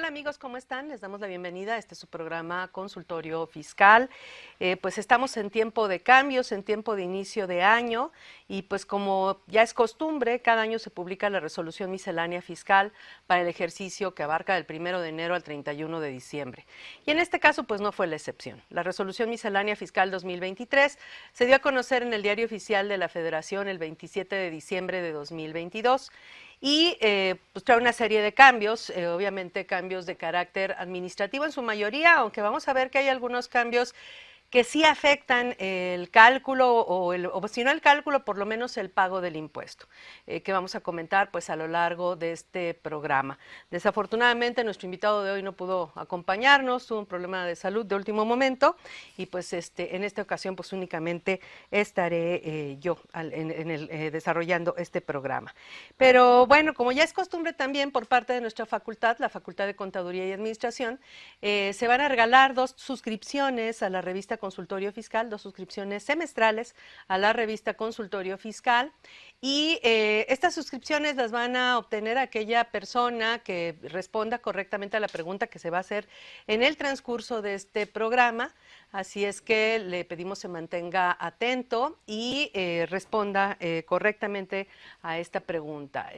Amigos, ¿cómo están? Les damos la bienvenida a este su programa Consultorio Fiscal. Pues estamos en tiempo de cambios, en tiempo de inicio de año y pues como ya es costumbre, cada año se publica la resolución miscelánea fiscal para el ejercicio que abarca del 1 de enero al 31 de diciembre. Y en este caso pues no fue la excepción. La resolución miscelánea fiscal 2023 se dio a conocer en el Diario Oficial de la Federación el 27 de diciembre de 2022. Y pues trae una serie de cambios, obviamente cambios de carácter administrativo en su mayoría, aunque vamos a ver que hay algunos cambios que sí afectan el cálculo o si no el cálculo, por lo menos el pago del impuesto, que vamos a comentar pues a lo largo de este programa. Desafortunadamente nuestro invitado de hoy no pudo acompañarnos, tuvo un problema de salud de último momento y pues en esta ocasión pues únicamente estaré yo desarrollando este programa. Pero bueno, como ya es costumbre también por parte de nuestra facultad, la Facultad de Contaduría y Administración, se van a regalar 2 suscripciones a la revista Consultorio Fiscal, 2 suscripciones semestrales a la revista Consultorio Fiscal y estas suscripciones las van a obtener aquella persona que responda correctamente a la pregunta que se va a hacer en el transcurso de este programa. Así es que le pedimos se mantenga atento y responda correctamente a esta pregunta.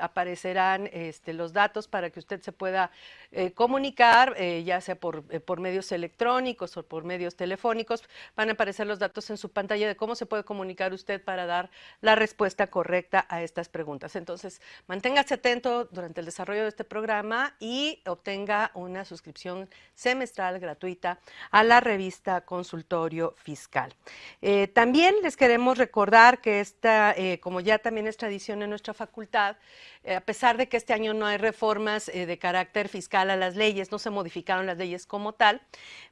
Aparecerán los datos para que usted se pueda comunicar, ya sea por medios electrónicos o por medios telefónicos. Van a aparecer los datos en su pantalla de cómo se puede comunicar usted para dar la respuesta correcta a estas preguntas. Entonces, manténgase atento durante el desarrollo de este programa y obtenga una suscripción semestral gratuita a la revista Consultorio Fiscal. También les queremos recordar que como ya también es tradición en nuestra facultad, a pesar de que este año no hay reformas de carácter fiscal a las leyes, no se modificaron las leyes como tal,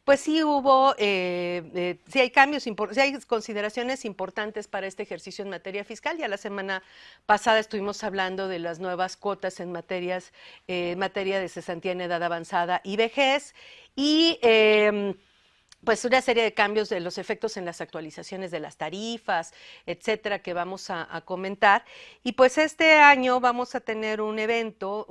pues sí hubo, sí hay cambios, sí hay consideraciones importantes para este ejercicio en materia fiscal. Ya la semana pasada estuvimos hablando de las nuevas cuotas en materia de cesantía en edad avanzada y vejez y pues una serie de cambios de los efectos en las actualizaciones de las tarifas, etcétera, que vamos a comentar. Y pues este año vamos a tener un evento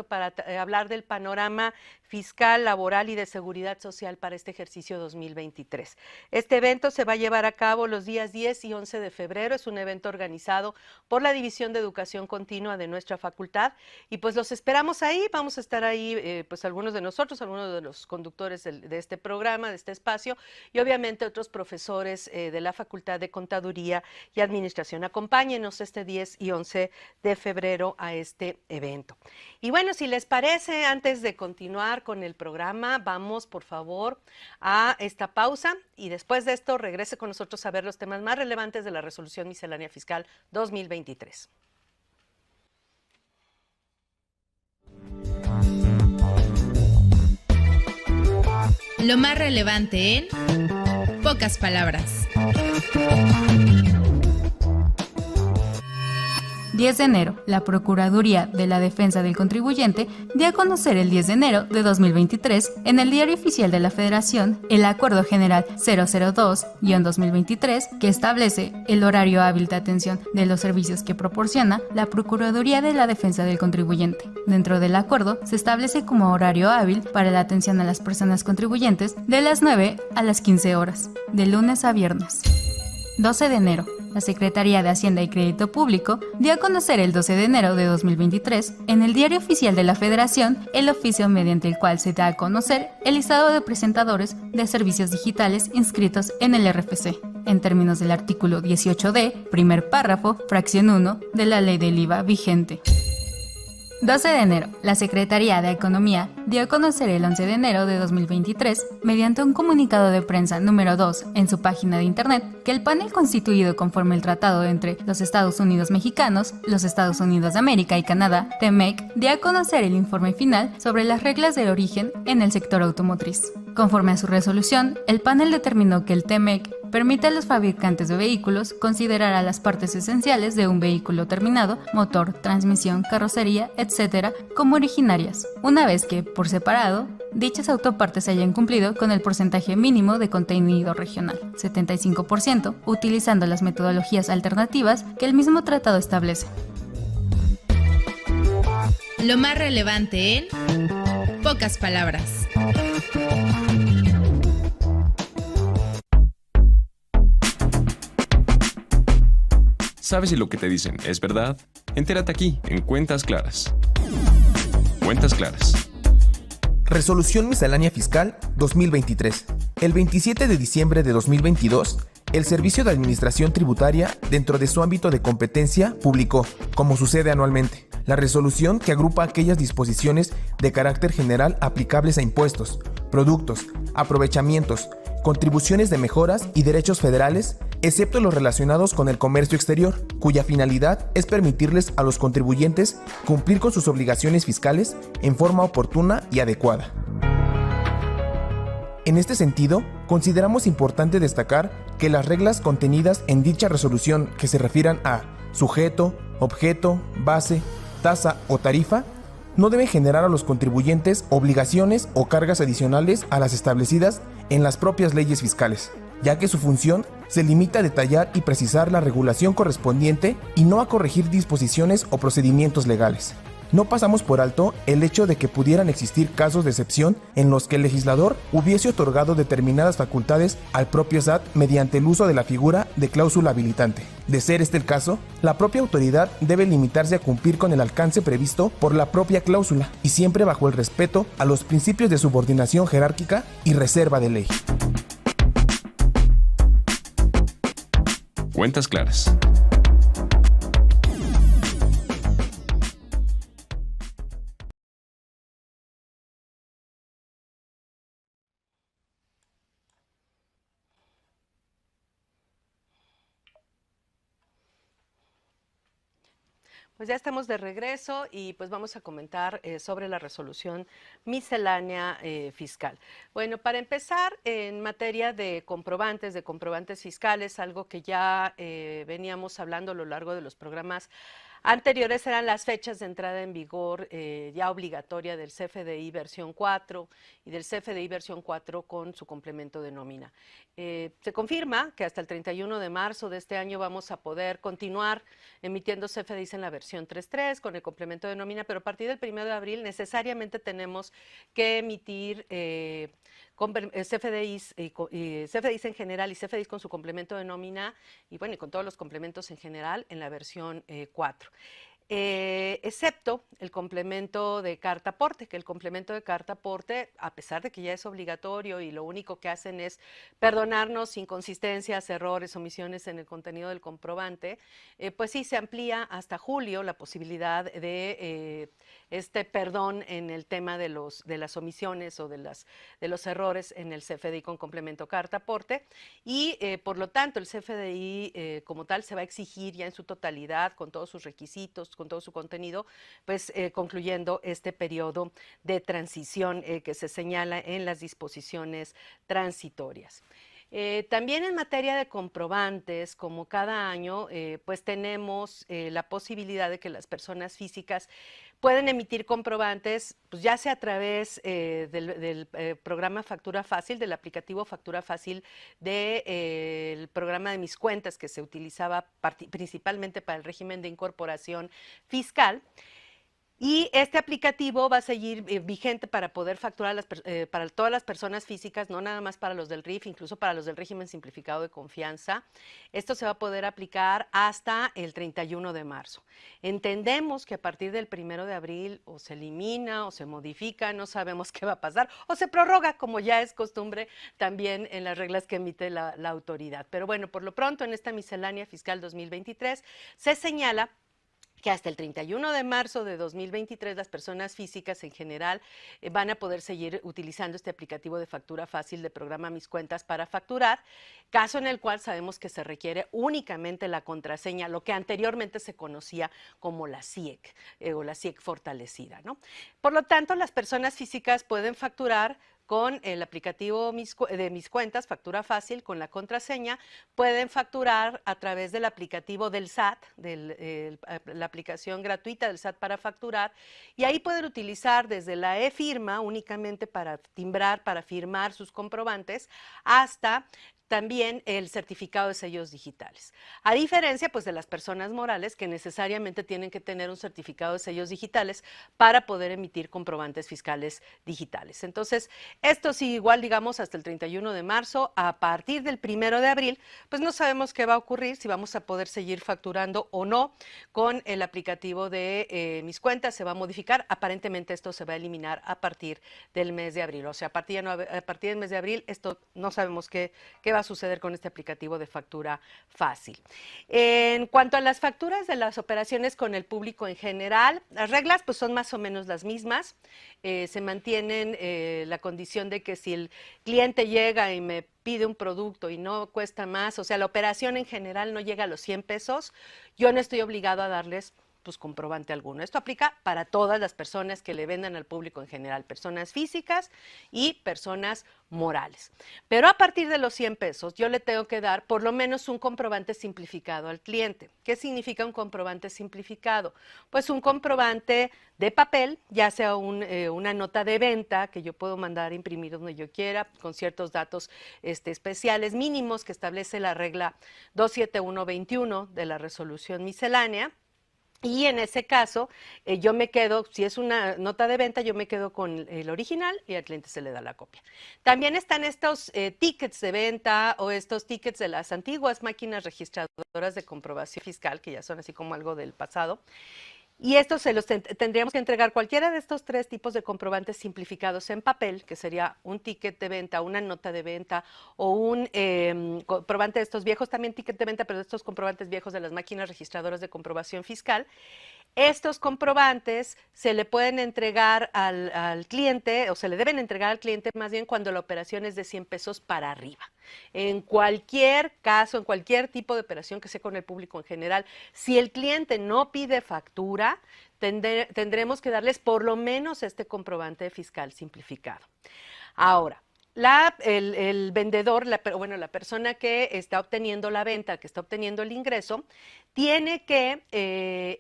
para hablar del panorama fiscal, laboral y de seguridad social para este ejercicio 2023. Este evento se va a llevar a cabo los días 10 y 11 de febrero. Es un evento organizado por la División de Educación Continua de nuestra facultad y pues los esperamos ahí. Vamos a estar ahí pues algunos de nosotros, algunos de los conductores de este programa, de este espacio y obviamente otros profesores de la Facultad de Contaduría y Administración. Acompáñenos este 10 y 11 de febrero a este evento. Y bueno, si les parece, antes de continuar con el programa, vamos por favor a esta pausa y después de esto regrese con nosotros a ver los temas más relevantes de la Resolución Miscelánea Fiscal 2023. Lo más relevante en pocas palabras. 10 de enero, la Procuraduría de la Defensa del Contribuyente dio a conocer el 10 de enero de 2023 en el Diario Oficial de la Federación el Acuerdo General 002-2023 que establece el horario hábil de atención de los servicios que proporciona la Procuraduría de la Defensa del Contribuyente. Dentro del acuerdo se establece como horario hábil para la atención a las personas contribuyentes de las 9 a las 15 horas, de lunes a viernes. 12 de enero. La Secretaría de Hacienda y Crédito Público dio a conocer el 12 de enero de 2023 en el Diario Oficial de la Federación el oficio mediante el cual se da a conocer el listado de presentadores de servicios digitales inscritos en el RFC, en términos del artículo 18D, primer párrafo, fracción 1 de la Ley del IVA vigente. 12 de enero. La Secretaría de Economía dio a conocer el 11 de enero de 2023, mediante un comunicado de prensa número 2 en su página de internet, que el panel constituido conforme el tratado entre los Estados Unidos mexicanos, los Estados Unidos de América y Canadá, TEMEC, dio a conocer el informe final sobre las reglas del origen en el sector automotriz. Conforme a su resolución, el panel determinó que el TEMEC Permite a los fabricantes de vehículos considerar a las partes esenciales de un vehículo terminado, motor, transmisión, carrocería, etc., como originarias, una vez que, por separado, dichas autopartes hayan cumplido con el porcentaje mínimo de contenido regional, 75%, utilizando las metodologías alternativas que el mismo tratado establece. Lo más relevante en pocas palabras. ¿Sabes si lo que te dicen es verdad? Entérate aquí, en Cuentas Claras. Cuentas Claras. Resolución Miscelánea Fiscal 2023. El 27 de diciembre de 2022, el Servicio de Administración Tributaria, dentro de su ámbito de competencia, publicó, como sucede anualmente, la resolución que agrupa aquellas disposiciones de carácter general aplicables a impuestos, productos, aprovechamientos, contribuciones de mejoras y derechos federales, excepto los relacionados con el comercio exterior, cuya finalidad es permitirles a los contribuyentes cumplir con sus obligaciones fiscales en forma oportuna y adecuada. En este sentido, consideramos importante destacar que las reglas contenidas en dicha resolución que se refieran a sujeto, objeto, base, tasa o tarifa, no deben generar a los contribuyentes obligaciones o cargas adicionales a las establecidas en las propias leyes fiscales, ya que su función se limita a detallar y precisar la regulación correspondiente y no a corregir disposiciones o procedimientos legales. No pasamos por alto el hecho de que pudieran existir casos de excepción en los que el legislador hubiese otorgado determinadas facultades al propio SAT mediante el uso de la figura de cláusula habilitante. De ser este el caso, la propia autoridad debe limitarse a cumplir con el alcance previsto por la propia cláusula y siempre bajo el respeto a los principios de subordinación jerárquica y reserva de ley. Cuentas Claras. Pues ya estamos de regreso y pues vamos a comentar sobre la resolución miscelánea fiscal. Bueno, para empezar, en materia de comprobantes fiscales, algo que ya veníamos hablando a lo largo de los programas anteriores, eran las fechas de entrada en vigor ya obligatoria del CFDI versión 4 y del CFDI versión 4 con su complemento de nómina. Se confirma que hasta el 31 de marzo de este año vamos a poder continuar emitiendo CFDIs en la versión 3.3 con el complemento de nómina, pero a partir del 1 de abril necesariamente tenemos que emitir CFDIs, CFDIs en general y CFDIs con su complemento de nómina y bueno, y con todos los complementos en general en la versión 4. Excepto el complemento de carta aporte, que el complemento de carta aporte, a pesar de que ya es obligatorio y lo único que hacen es perdonarnos inconsistencias, errores, omisiones en el contenido del comprobante, pues sí se amplía hasta julio la posibilidad de este perdón en el tema de las omisiones o de los errores en el CFDI con complemento carta aporte y por lo tanto el CFDI como tal se va a exigir ya en su totalidad con todos sus requisitos, con todo su contenido, pues concluyendo este periodo de transición que se señala en las disposiciones transitorias. También en materia de comprobantes, como cada año, pues tenemos la posibilidad de que las personas físicas pueden emitir comprobantes, pues ya sea a través del programa Factura Fácil, del aplicativo Factura Fácil del programa de Mis Cuentas, que se utilizaba principalmente para el régimen de incorporación fiscal. Y este aplicativo va a seguir vigente para poder facturar para todas las personas físicas, no nada más para los del RIF, incluso para los del régimen simplificado de confianza. Esto se va a poder aplicar hasta el 31 de marzo. Entendemos que a partir del 1 de abril o se elimina o se modifica, no sabemos qué va a pasar, o se prorroga, como ya es costumbre también en las reglas que emite la autoridad. Pero bueno, por lo pronto en esta miscelánea fiscal 2023 se señala que hasta el 31 de marzo de 2023 las personas físicas en general van a poder seguir utilizando este aplicativo de factura fácil de programa Mis Cuentas para facturar, caso en el cual sabemos que se requiere únicamente la contraseña, lo que anteriormente se conocía como la CIEC o la CIEC fortalecida, ¿no? Por lo tanto, las personas físicas pueden facturar con el aplicativo de Mis Cuentas, Factura Fácil, con la contraseña, pueden facturar a través del aplicativo del SAT, la aplicación gratuita del SAT para facturar, y ahí pueden utilizar desde la e-firma únicamente para timbrar, para firmar sus comprobantes, hasta también el certificado de sellos digitales. A diferencia, pues, de las personas morales que necesariamente tienen que tener un certificado de sellos digitales para poder emitir comprobantes fiscales digitales. Entonces, esto sí, igual, digamos, hasta el 31 de marzo, a partir del 1 de abril, pues no sabemos qué va a ocurrir, si vamos a poder seguir facturando o no con el aplicativo de Mis Cuentas, se va a modificar. Aparentemente esto se va a eliminar a partir del mes de abril, o sea, a partir del mes de abril, esto no sabemos qué va a suceder con este aplicativo de factura fácil. En cuanto a las facturas de las operaciones con el público en general, las reglas pues son más o menos las mismas. Se mantienen la condición de que si el cliente llega y me pide un producto y no cuesta más, o sea, la operación en general no llega a los 100 pesos, yo no estoy obligado a darles pues comprobante alguno. Esto aplica para todas las personas que le vendan al público en general, personas físicas y personas morales. Pero a partir de los 100 pesos yo le tengo que dar por lo menos un comprobante simplificado al cliente. ¿Qué significa un comprobante simplificado? Pues un comprobante de papel, ya sea una nota de venta que yo puedo mandar a imprimir donde yo quiera, con ciertos datos especiales mínimos que establece la regla 27121 de la resolución miscelánea. Y en ese caso, yo me quedo, si es una nota de venta, yo me quedo con el original y al cliente se le da la copia. También están estos tickets de venta o estos tickets de las antiguas máquinas registradoras de comprobación fiscal, que ya son así como algo del pasado. Y estos se los tendríamos que entregar cualquiera de estos 3 tipos de comprobantes simplificados en papel, que sería un ticket de venta, una nota de venta o un comprobante de estos viejos, también ticket de venta, pero de estos comprobantes viejos de las máquinas registradoras de comprobación fiscal. Estos comprobantes se le pueden entregar al cliente, o se le deben entregar al cliente más bien cuando la operación es de 100 pesos para arriba. En cualquier caso, en cualquier tipo de operación que sea con el público en general, si el cliente no pide factura, tendremos que darles por lo menos este comprobante fiscal simplificado. Ahora, el vendedor, la persona que está obteniendo la venta, que está obteniendo el ingreso, tiene que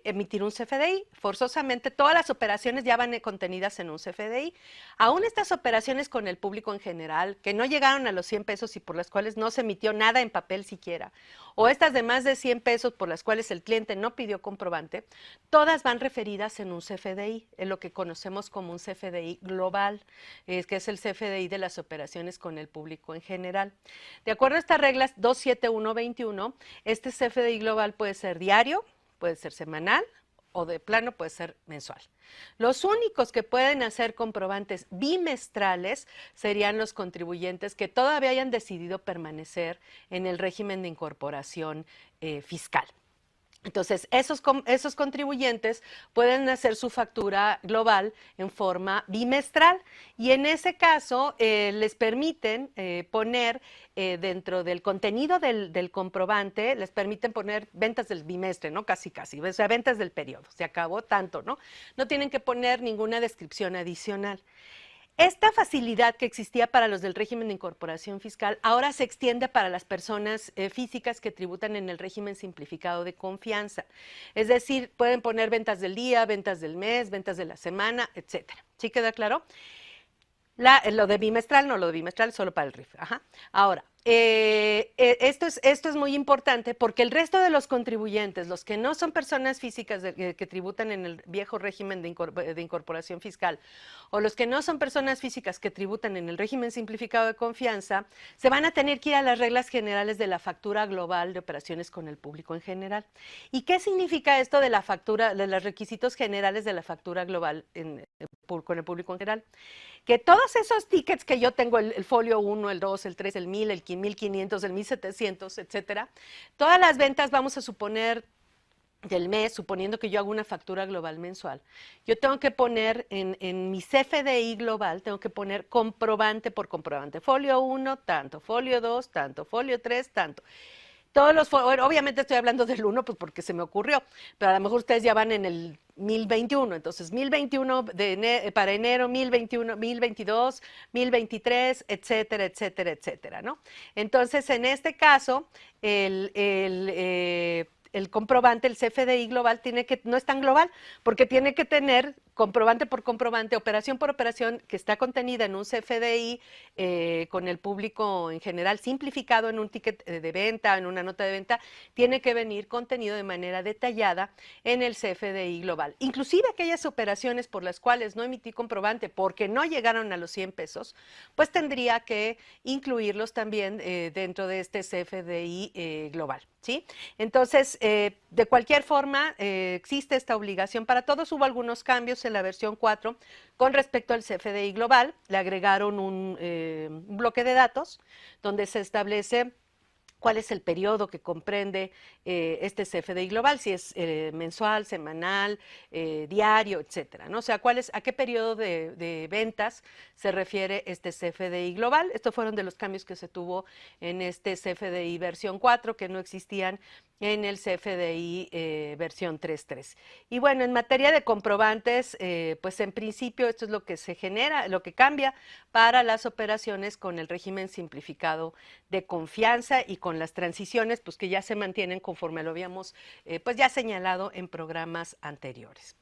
emitir un CFDI. Forzosamente, todas las operaciones ya van contenidas en un CFDI. Aún estas operaciones con el público en general, que no llegaron a los 100 pesos y por las cuales no se emitió nada en papel siquiera, o estas de más de 100 pesos por las cuales el cliente no pidió comprobante, todas van referidas en un CFDI, en lo que conocemos como un CFDI global, que es el CFDI de las operaciones con el público en general. De acuerdo a estas reglas 27121, este CFDI global puede ser diario, puede ser semanal o de plano puede ser mensual. Los únicos que pueden hacer comprobantes bimestrales serían los contribuyentes que todavía hayan decidido permanecer en el régimen de incorporación fiscal. Entonces, esos contribuyentes pueden hacer su factura global en forma bimestral y en ese caso les permiten poner dentro del contenido del comprobante, les permiten poner ventas del bimestre, ¿no? Casi, o sea, ventas del periodo, se acabó tanto, ¿no? No tienen que poner ninguna descripción adicional. Esta facilidad que existía para los del régimen de incorporación fiscal ahora se extiende para las personas físicas que tributan en el régimen simplificado de confianza. Es decir, pueden poner ventas del día, ventas del mes, ventas de la semana, etcétera. ¿Sí queda claro? Lo de bimestral, no, lo de bimestral solo para el RIF. Ajá. Ahora, esto es muy importante porque el resto de los contribuyentes, los que no son personas físicas que tributan en el viejo régimen de incorporación fiscal, o los que no son personas físicas que tributan en el régimen simplificado de confianza, se van a tener que ir a las reglas generales de la factura global de operaciones con el público en general. ¿Y qué significa esto de la factura, de los requisitos generales de la factura global con el público en general? Que todos esos tickets que yo tengo, el folio 1, el 2, el 3, el 1000, el 1500, el 1700, etcétera, todas las ventas, vamos a suponer, del mes, suponiendo que yo hago una factura global mensual, yo tengo que poner en mi CFDI global, tengo que poner comprobante por comprobante. Folio 1, tanto, folio 2, tanto, folio 3, tanto. bueno, obviamente estoy hablando del 1, pues porque se me ocurrió, pero a lo mejor ustedes ya van en el 1021, entonces 1021 para enero, 1021, 1022, 1023, etcétera, etcétera, etcétera, ¿no? Entonces, en este caso, el comprobante, el CFDI global, no es tan global, porque tiene que tener comprobante por comprobante, operación por operación, que está contenida en un CFDI con el público en general, simplificado en un ticket de venta, en una nota de venta, tiene que venir contenido de manera detallada en el CFDI global. Inclusive aquellas operaciones por las cuales no emití comprobante porque no llegaron a los 100 pesos, pues tendría que incluirlos también dentro de este CFDI global, ¿sí? Entonces, de cualquier forma, existe esta obligación para todos. Hubo algunos cambios en la versión 4 con respecto al CFDI global. Le agregaron un bloque de datos donde se establece cuál es el periodo que comprende este CFDI global, si es mensual, semanal, diario, etcétera, ¿no? O sea, a qué periodo de ventas se refiere este CFDI global. Estos fueron de los cambios que se tuvo en este CFDI versión 4, que no existían en el CFDI versión 3.3. Y bueno, en materia de comprobantes, pues en principio esto es lo que se genera, lo que cambia para las operaciones con el régimen simplificado de confianza y con las transiciones, pues que ya se mantienen conforme lo habíamos pues ya señalado en programas anteriores.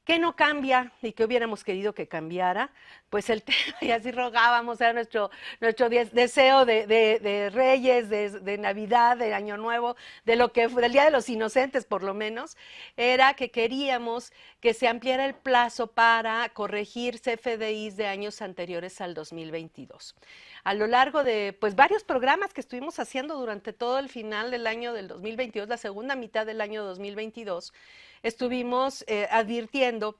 ¿Qué no cambia y qué hubiéramos querido que cambiara? Pues el tema, y así rogábamos, era nuestro deseo de Reyes, de Navidad, de Año Nuevo, del Día de los Inocentes por lo menos, era que queríamos que se ampliara el plazo para corregir CFDIs de años anteriores al 2022. A lo largo de pues varios programas que estuvimos haciendo durante todo el final del año del 2022, la segunda mitad del año 2022, estuvimos advirtiendo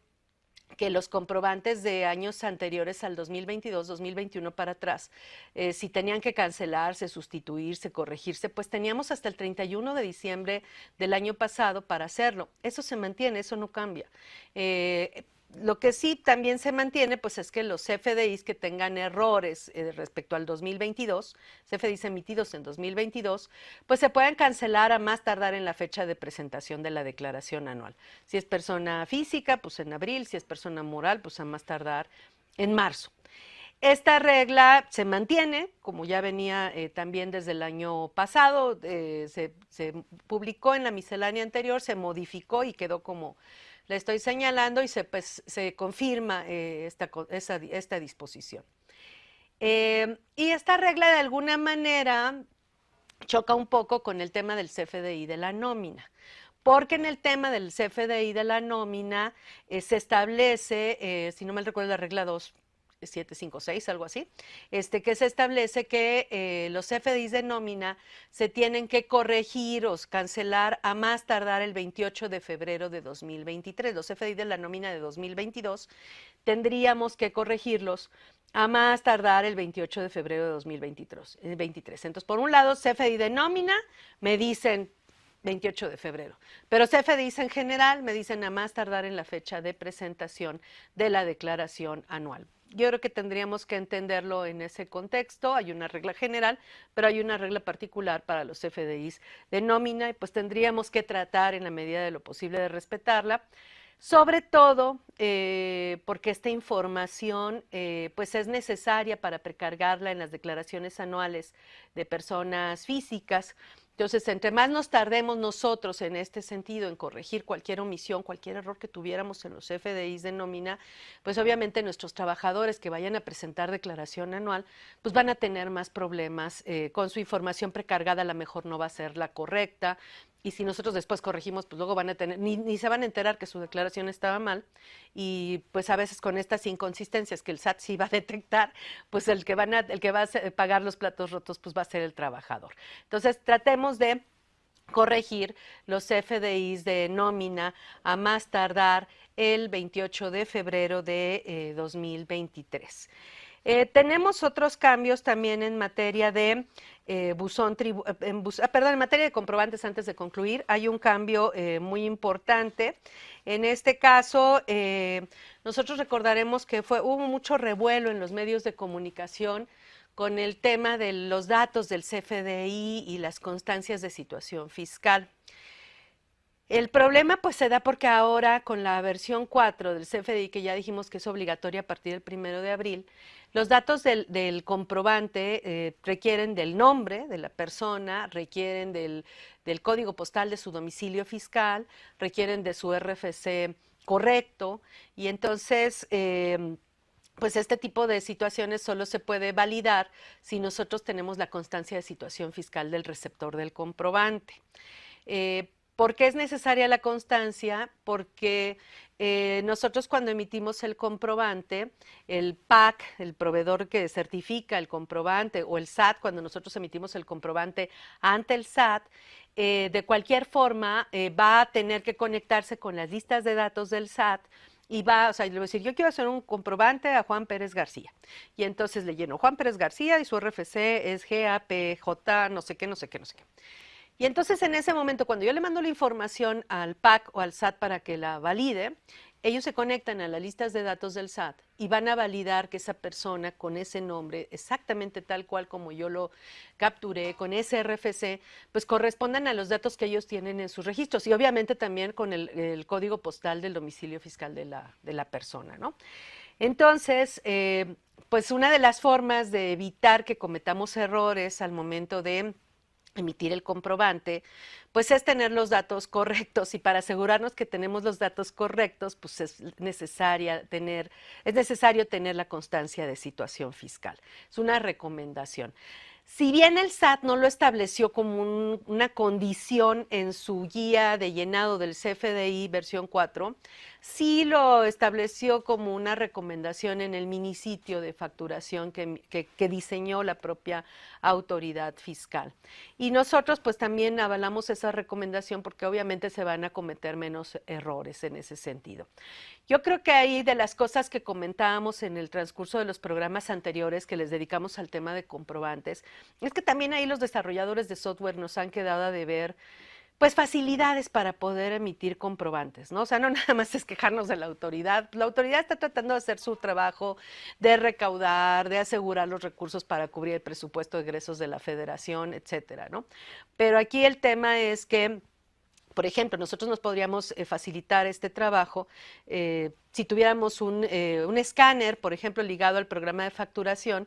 que los comprobantes de años anteriores al 2022, 2021 para atrás, si tenían que cancelarse, sustituirse, corregirse, pues teníamos hasta el 31 de diciembre del año pasado para hacerlo. Eso se mantiene, eso no cambia. Lo que sí también se mantiene, pues es que los CFDIs que tengan errores respecto al 2022, CFDIs emitidos en 2022, pues se pueden cancelar a más tardar en la fecha de presentación de la declaración anual. Si es persona física, pues en abril, si es persona moral, pues a más tardar en marzo. Esta regla se mantiene, como ya venía también desde el año pasado, se publicó en la miscelánea anterior, se modificó y quedó como le estoy señalando y se confirma esta disposición. Y esta regla de alguna manera choca un poco con el tema del CFDI de la nómina, porque en el tema del CFDI de la nómina se establece, si no mal recuerdo, la regla 2756, algo así, que se establece que los CFDIs de nómina se tienen que corregir o cancelar a más tardar el 28 de febrero de 2023. Los CFDIs de la nómina de 2022 tendríamos que corregirlos a más tardar el 28 de febrero de 2023. Entonces, por un lado, CFDI de nómina me dicen 28 de febrero. Pero CFDIs en general me dicen a más tardar en la fecha de presentación de la declaración anual. Yo creo que tendríamos que entenderlo en ese contexto. Hay una regla general, pero hay una regla particular para los CFDIs de nómina y pues tendríamos que tratar en la medida de lo posible de respetarla. Sobre todo porque esta información pues es necesaria para precargarla en las declaraciones anuales de personas físicas. Entonces, entre más nos tardemos nosotros en este sentido, en corregir cualquier omisión, cualquier error que tuviéramos en los CFDIs de nómina, pues obviamente nuestros trabajadores que vayan a presentar declaración anual, pues van a tener más problemas con su información precargada, a lo mejor no va a ser la correcta. Y si nosotros después corregimos, pues luego van a tener, ni se van a enterar que su declaración estaba mal. Y pues a veces con estas inconsistencias que el SAT sí va a detectar, pues el que va a pagar los platos rotos, pues va a ser el trabajador. Entonces, tratemos de corregir los CFDIs de nómina a más tardar el 28 de febrero de 2023. Tenemos otros cambios también en materia de en materia de comprobantes. Antes de concluir, hay un cambio muy importante. En este caso, nosotros recordaremos que hubo mucho revuelo en los medios de comunicación con el tema de los datos del CFDI y las constancias de situación fiscal. El problema pues se da porque ahora con la versión 4 del CFDI, que ya dijimos que es obligatoria a partir del 1 de abril, los datos del comprobante requieren del nombre de la persona, requieren del código postal de su domicilio fiscal, requieren de su RFC correcto, y entonces pues este tipo de situaciones solo se puede validar si nosotros tenemos la constancia de situación fiscal del receptor del comprobante. ¿Por qué es necesaria la constancia? Porque nosotros cuando emitimos el comprobante, el PAC, el proveedor que certifica el comprobante, o el SAT, cuando nosotros emitimos el comprobante ante el SAT, de cualquier forma va a tener que conectarse con las listas de datos del SAT y va, o sea, le voy a decir, yo quiero hacer un comprobante a Juan Pérez García. Y entonces le lleno Juan Pérez García y su RFC es GAPJ, no sé qué, no sé qué, no sé qué. Y entonces en ese momento, cuando yo le mando la información al PAC o al SAT para que la valide, ellos se conectan a las listas de datos del SAT y van a validar que esa persona con ese nombre, exactamente tal cual como yo lo capturé, con ese RFC, pues correspondan a los datos que ellos tienen en sus registros y obviamente también con el código postal del domicilio fiscal de la persona, ¿no? Entonces, pues una de las formas de evitar que cometamos errores al momento de emitir el comprobante, pues es tener los datos correctos, y para asegurarnos que tenemos los datos correctos, pues es necesario tener la constancia de situación fiscal. Es una recomendación. Si bien el SAT no lo estableció como una condición en su guía de llenado del CFDI versión 4, sí lo estableció como una recomendación en el minisitio de facturación que diseñó la propia autoridad fiscal. Y nosotros pues también avalamos esa recomendación porque obviamente se van a cometer menos errores en ese sentido. Yo creo que ahí de las cosas que comentábamos en el transcurso de los programas anteriores que les dedicamos al tema de comprobantes, es que también ahí los desarrolladores de software nos han quedado a deber pues facilidades para poder emitir comprobantes, ¿no? O sea, no nada más es quejarnos de la autoridad está tratando de hacer su trabajo de recaudar, de asegurar los recursos para cubrir el presupuesto de egresos de la federación, etcétera, ¿no? Pero aquí el tema es que, por ejemplo, nosotros nos podríamos facilitar este trabajo si tuviéramos un escáner, por ejemplo, ligado al programa de facturación.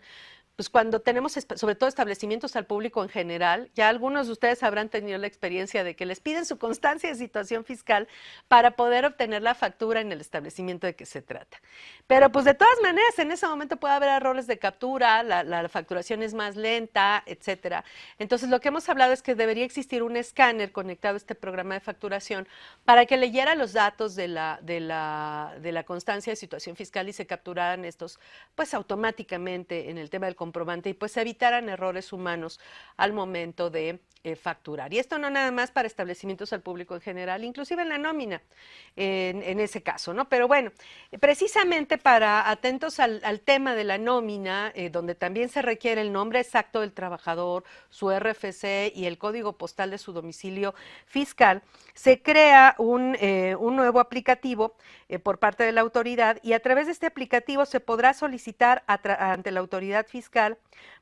Pues cuando tenemos, sobre todo, establecimientos al público en general, ya algunos de ustedes habrán tenido la experiencia de que les piden su constancia de situación fiscal para poder obtener la factura en el establecimiento de que se trata. Pero pues de todas maneras, en ese momento puede haber errores de captura, la facturación es más lenta, etcétera. Entonces lo que hemos hablado es que debería existir un escáner conectado a este programa de facturación para que leyera los datos de la constancia de situación fiscal y se capturaran estos pues automáticamente en el tema del comprobante y pues evitaran errores humanos al momento de facturar. Y esto no nada más para establecimientos al público en general, inclusive en la nómina, en ese caso, ¿no? Pero bueno, precisamente para atentos al tema de la nómina, donde también se requiere el nombre exacto del trabajador, su RFC y el código postal de su domicilio fiscal, se crea un nuevo aplicativo por parte de la autoridad, y a través de este aplicativo se podrá solicitar ante la autoridad fiscal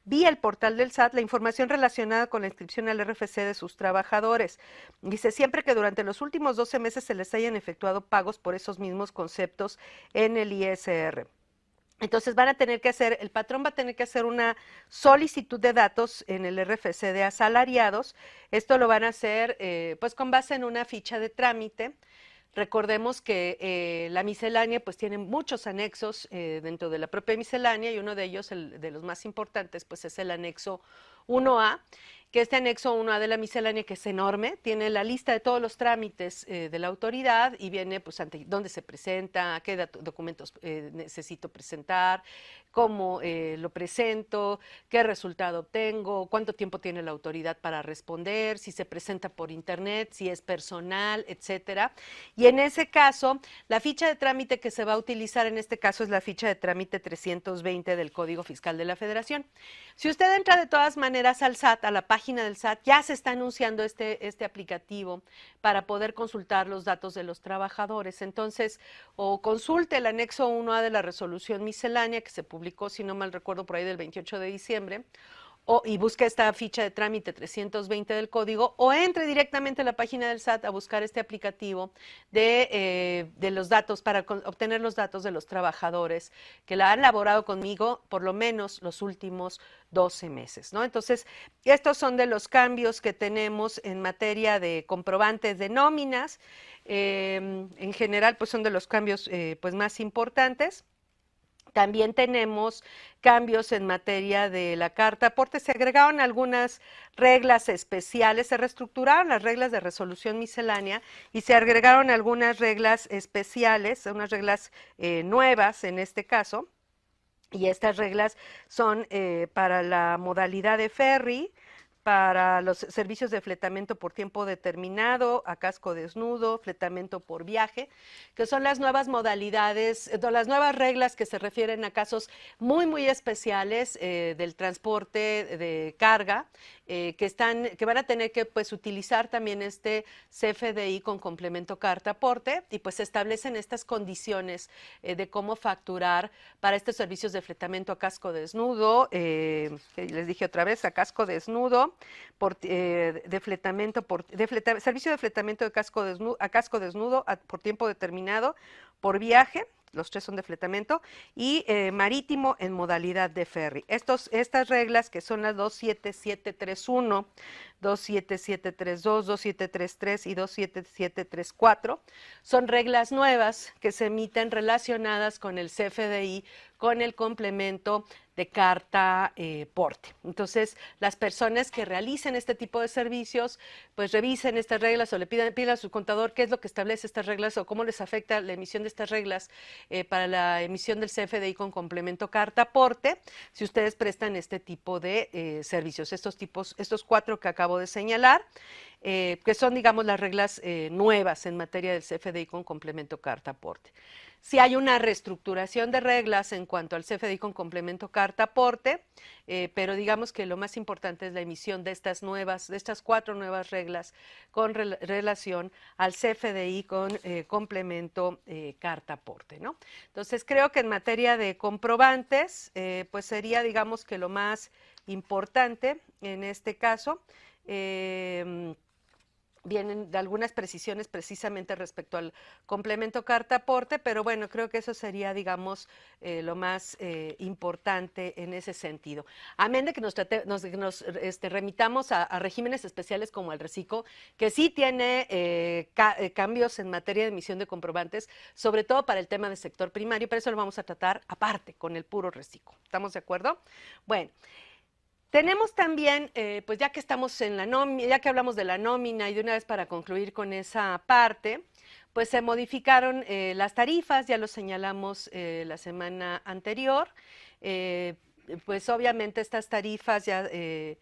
vía el portal del SAT la información relacionada con la inscripción al RFC de sus trabajadores. Dice, siempre que durante los últimos 12 meses se les hayan efectuado pagos por esos mismos conceptos en el ISR. Entonces el patrón va a tener que hacer una solicitud de datos en el RFC de asalariados. Esto lo van a hacer pues con base en una ficha de trámite. Recordemos que la miscelánea pues tiene muchos anexos dentro de la propia miscelánea, y uno de ellos, de los más importantes, pues es el anexo 1A, que este anexo 1A de la miscelánea, que es enorme, tiene la lista de todos los trámites de la autoridad y viene pues ante dónde se presenta, qué documentos necesito presentar, cómo lo presento, qué resultado obtengo, cuánto tiempo tiene la autoridad para responder, si se presenta por internet, si es personal, etcétera. Y en ese caso, la ficha de trámite que se va a utilizar en este caso es la ficha de trámite 320 del Código Fiscal de la Federación. Si usted entra de todas maneras al SAT, a la página página del SAT ya se está anunciando este aplicativo para poder consultar los datos de los trabajadores. Entonces, o consulte el anexo 1A de la resolución miscelánea que se publicó, si no mal recuerdo, por ahí del 28 de diciembre, y busque esta ficha de trámite 320 del código, o entre directamente a la página del SAT a buscar este aplicativo de los datos para obtener los datos de los trabajadores que la han laborado conmigo por lo menos los últimos 12 meses, ¿no? Entonces, estos son de los cambios que tenemos en materia de comprobantes de nóminas. En general, pues son de los cambios pues más importantes. También tenemos cambios en materia de la carta aporte. Se agregaron algunas reglas especiales, se reestructuraron las reglas de resolución miscelánea y se agregaron algunas reglas especiales, unas reglas nuevas en este caso. Y estas reglas son para la modalidad de ferry, para los servicios de fletamento por tiempo determinado, a casco desnudo, fletamento por viaje, que son las nuevas modalidades, las nuevas reglas que se refieren a casos muy especiales del transporte de carga, que van a tener que pues utilizar también este CFDI con complemento carta aporte, y pues se establecen estas condiciones de cómo facturar para estos servicios de fletamento a casco desnudo, que les dije otra vez, a casco desnudo, servicio de fletamento de casco desnudo, a casco desnudo por tiempo determinado, por viaje, los tres son de fletamento, y marítimo en modalidad de ferry. Estas reglas, que son las 27731, 27732, 2733 y 27734, son reglas nuevas que se emiten relacionadas con el CFDI, con el complemento de carta porte. Entonces, las personas que realicen este tipo de servicios, pues revisen estas reglas o le pidan a su contador qué es lo que establece estas reglas o cómo les afecta la emisión de estas reglas para la emisión del CFDI con complemento carta porte, si ustedes prestan este tipo de servicios, estos 4 que acabo de señalar, que son, digamos, las reglas nuevas en materia del CFDI con complemento carta aporte. Si hay una reestructuración de reglas en cuanto al CFDI con complemento carta aporte, pero digamos que lo más importante es la emisión de estas 4 nuevas reglas con relación al CFDI con complemento carta aporte, ¿no? Entonces, creo que en materia de comprobantes, pues sería, digamos, que lo más importante en este caso. Vienen de algunas precisiones precisamente respecto al complemento carta aporte, pero bueno, creo que eso sería, digamos, lo más importante en ese sentido. Amén de que nos remitamos a regímenes especiales como el RECICO, que sí tiene cambios en materia de emisión de comprobantes, sobre todo para el tema del sector primario, pero eso lo vamos a tratar aparte, con el puro RECICO. ¿Estamos de acuerdo? Bueno. Tenemos también, pues ya que estamos en la nómina, ya que hablamos de la nómina y de una vez para concluir con esa parte, pues se modificaron las tarifas, ya lo señalamos la semana anterior. Pues obviamente estas tarifas ya se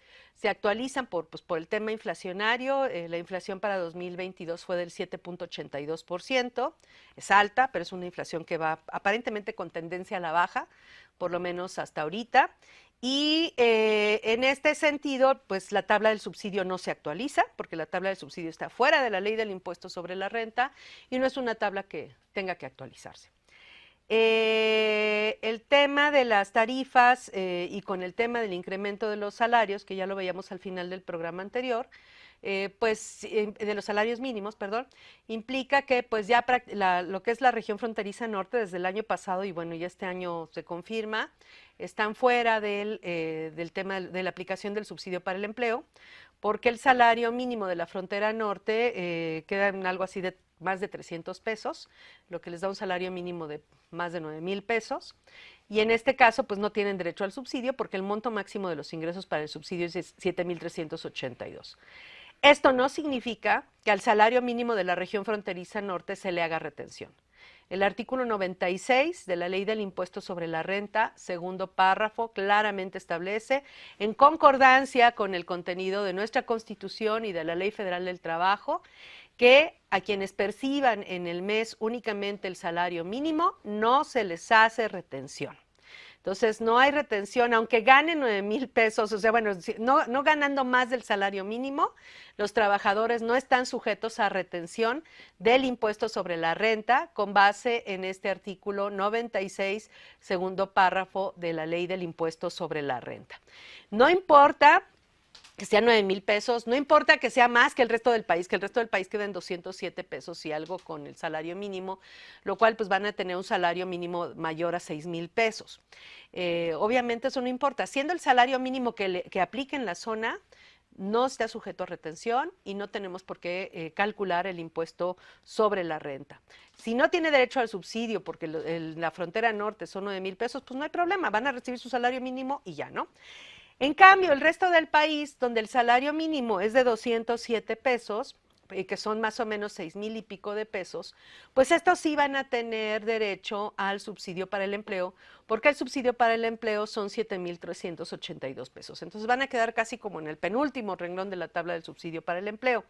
actualizan por el tema inflacionario. La inflación para 2022 fue del 7.82%, es alta, pero es una inflación que va aparentemente con tendencia a la baja, por lo menos hasta ahorita. Y en este sentido, pues la tabla del subsidio no se actualiza, porque la tabla del subsidio está fuera de la ley del impuesto sobre la renta y no es una tabla que tenga que actualizarse. El tema de las tarifas y con el tema del incremento de los salarios, que ya lo veíamos al final del programa anterior, de los salarios mínimos, perdón, implica que pues ya lo que es la región fronteriza norte desde el año pasado, y bueno, ya este año se confirma, están fuera del tema de la aplicación del subsidio para el empleo, porque el salario mínimo de la frontera norte queda en algo así de más de 300 pesos, lo que les da un salario mínimo de más de 9,000 pesos. Y en este caso, pues no tienen derecho al subsidio porque el monto máximo de los ingresos para el subsidio es 7,382. Esto no significa que al salario mínimo de la región fronteriza norte se le haga retención. El artículo 96 de la Ley del Impuesto sobre la Renta, segundo párrafo, claramente establece, en concordancia con el contenido de nuestra Constitución y de la Ley Federal del Trabajo, que a quienes perciban en el mes únicamente el salario mínimo no se les hace retención. Entonces, no hay retención, aunque gane 9,000 pesos, o sea, bueno, no ganando más del salario mínimo, los trabajadores no están sujetos a retención del impuesto sobre la renta con base en este artículo 96, segundo párrafo de la ley del impuesto sobre la renta. No importa que sean 9,000 pesos, no importa que sea más que el resto del país, que el resto del país quede en 207 pesos y algo con el salario mínimo, lo cual pues van a tener un salario mínimo mayor a 6,000 pesos. Obviamente eso no importa, siendo el salario mínimo que aplique en la zona, no está sujeto a retención y no tenemos por qué calcular el impuesto sobre la renta. Si no tiene derecho al subsidio porque la frontera norte son 9,000 pesos, pues no hay problema, van a recibir su salario mínimo y ya, ¿no? En cambio, el resto del país, donde el salario mínimo es de 207 pesos, que son más o menos 6,000 y pico de pesos, pues estos sí van a tener derecho al subsidio para el empleo, porque el subsidio para el empleo son 7,382 pesos. Entonces van a quedar casi como en el penúltimo renglón de la tabla del subsidio para el empleo.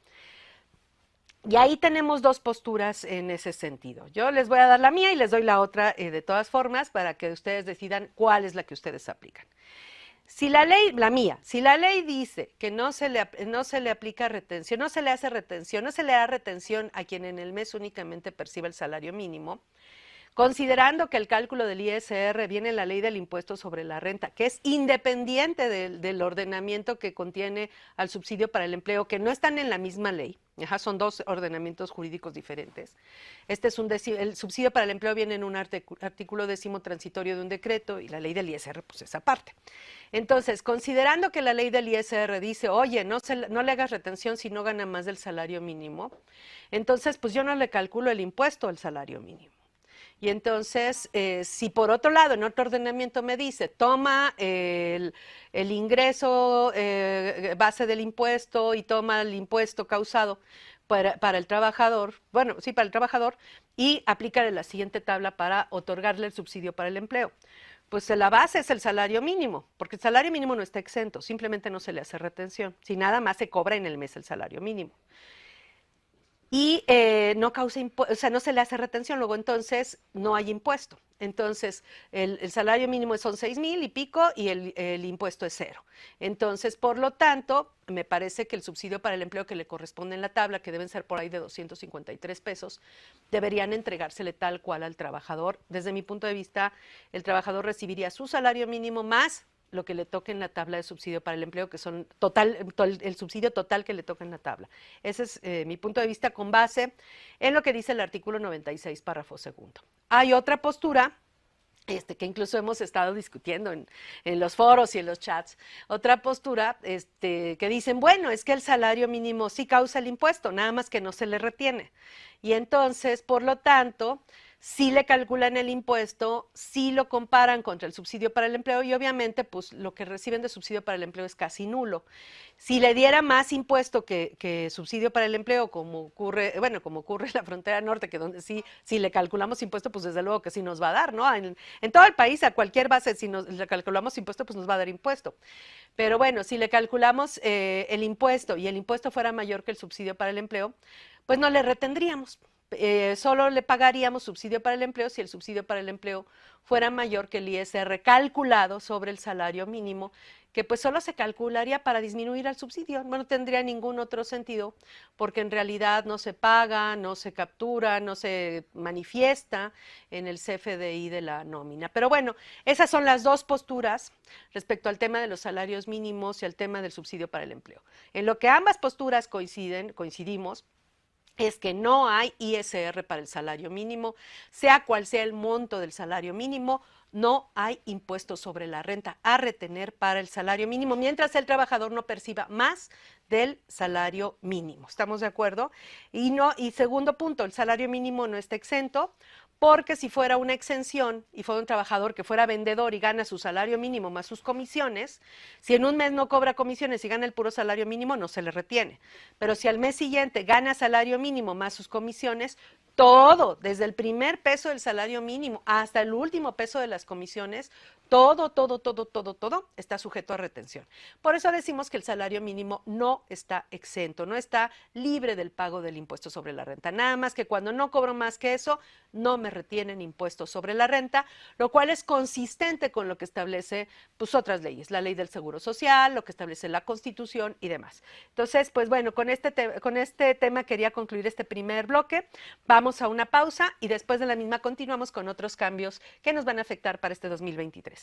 Y ahí tenemos dos posturas en ese sentido. Yo les voy a dar la mía y les doy la otra de todas formas para que ustedes decidan cuál es la que ustedes aplican. Si la ley, la mía, si la ley dice que no se le aplica retención, no se le hace retención, no se le da retención a quien en el mes únicamente perciba el salario mínimo, considerando que el cálculo del ISR viene en la ley del impuesto sobre la renta, que es independiente del ordenamiento que contiene al subsidio para el empleo, que no están en la misma ley, son dos ordenamientos jurídicos diferentes. El subsidio para el empleo viene en un artículo 10º transitorio de un decreto y la ley del ISR pues esa parte. Entonces, considerando que la ley del ISR dice, oye, no le hagas retención si no gana más del salario mínimo, entonces pues yo no le calculo el impuesto al salario mínimo. Y entonces, si por otro lado, en otro ordenamiento me dice, toma el ingreso base del impuesto y toma el impuesto causado para el trabajador, bueno, sí, para el trabajador, y aplícale la siguiente tabla para otorgarle el subsidio para el empleo. Pues la base es el salario mínimo, porque el salario mínimo no está exento, simplemente no se le hace retención, si nada más se cobra en el mes el salario mínimo. Y no causa o sea, no se le hace retención, luego entonces no hay impuesto. Entonces, el salario mínimo son 6,000 y pico y el impuesto es 0. Entonces, por lo tanto, me parece que el subsidio para el empleo que le corresponde en la tabla, que deben ser por ahí de 253 pesos, deberían entregársele tal cual al trabajador. Desde mi punto de vista, el trabajador recibiría su salario mínimo más lo que le toque en la tabla de subsidio para el empleo, que son el subsidio total que le toca en la tabla. Ese es mi punto de vista con base en lo que dice el artículo 96, párrafo segundo. Hay otra postura que incluso hemos estado discutiendo en los foros y en los chats, otra postura que dicen, bueno, es que el salario mínimo sí causa el impuesto, nada más que no se le retiene. Y entonces, por lo tanto, sí le calculan el impuesto, sí lo comparan contra el subsidio para el empleo y obviamente pues lo que reciben de subsidio para el empleo es casi nulo. Si le diera más impuesto que subsidio para el empleo, como ocurre en la frontera norte, que donde sí, si le calculamos impuesto, pues desde luego que sí nos va a dar, ¿no? En todo el país, a cualquier base, si le calculamos impuesto, pues nos va a dar impuesto. Pero bueno, si le calculamos el impuesto y el impuesto fuera mayor que el subsidio para el empleo, pues no le retendríamos. Solo le pagaríamos subsidio para el empleo si el subsidio para el empleo fuera mayor que el ISR calculado sobre el salario mínimo, que pues solo se calcularía para disminuir al subsidio. No tendría ningún otro sentido, porque en realidad no se paga, no se captura, no se manifiesta en el CFDI de la nómina. Pero bueno, esas son las dos posturas respecto al tema de los salarios mínimos y al tema del subsidio para el empleo. En lo que ambas posturas coincidimos, es que no hay ISR para el salario mínimo, sea cual sea el monto del salario mínimo, no hay impuesto sobre la renta a retener para el salario mínimo, mientras el trabajador no perciba más del salario mínimo. ¿Estamos de acuerdo? Y segundo punto, el salario mínimo no está exento, porque si fuera una exención y fuera un trabajador que fuera vendedor y gana su salario mínimo más sus comisiones, si en un mes no cobra comisiones y gana el puro salario mínimo, no se le retiene. Pero si al mes siguiente gana salario mínimo más sus comisiones, Todo, desde el primer peso del salario mínimo hasta el último peso de las comisiones, todo está sujeto a retención. Por eso decimos que el salario mínimo no está exento, no está libre del pago del impuesto sobre la renta. Nada más que cuando no cobro más que eso, no me retienen impuestos sobre la renta, lo cual es consistente con lo que establece pues otras leyes, la ley del Seguro Social, lo que establece la Constitución y demás. Entonces, pues bueno, con este tema quería concluir este primer bloque. Vamos a una pausa y después de la misma continuamos con otros cambios que nos van a afectar para este 2023.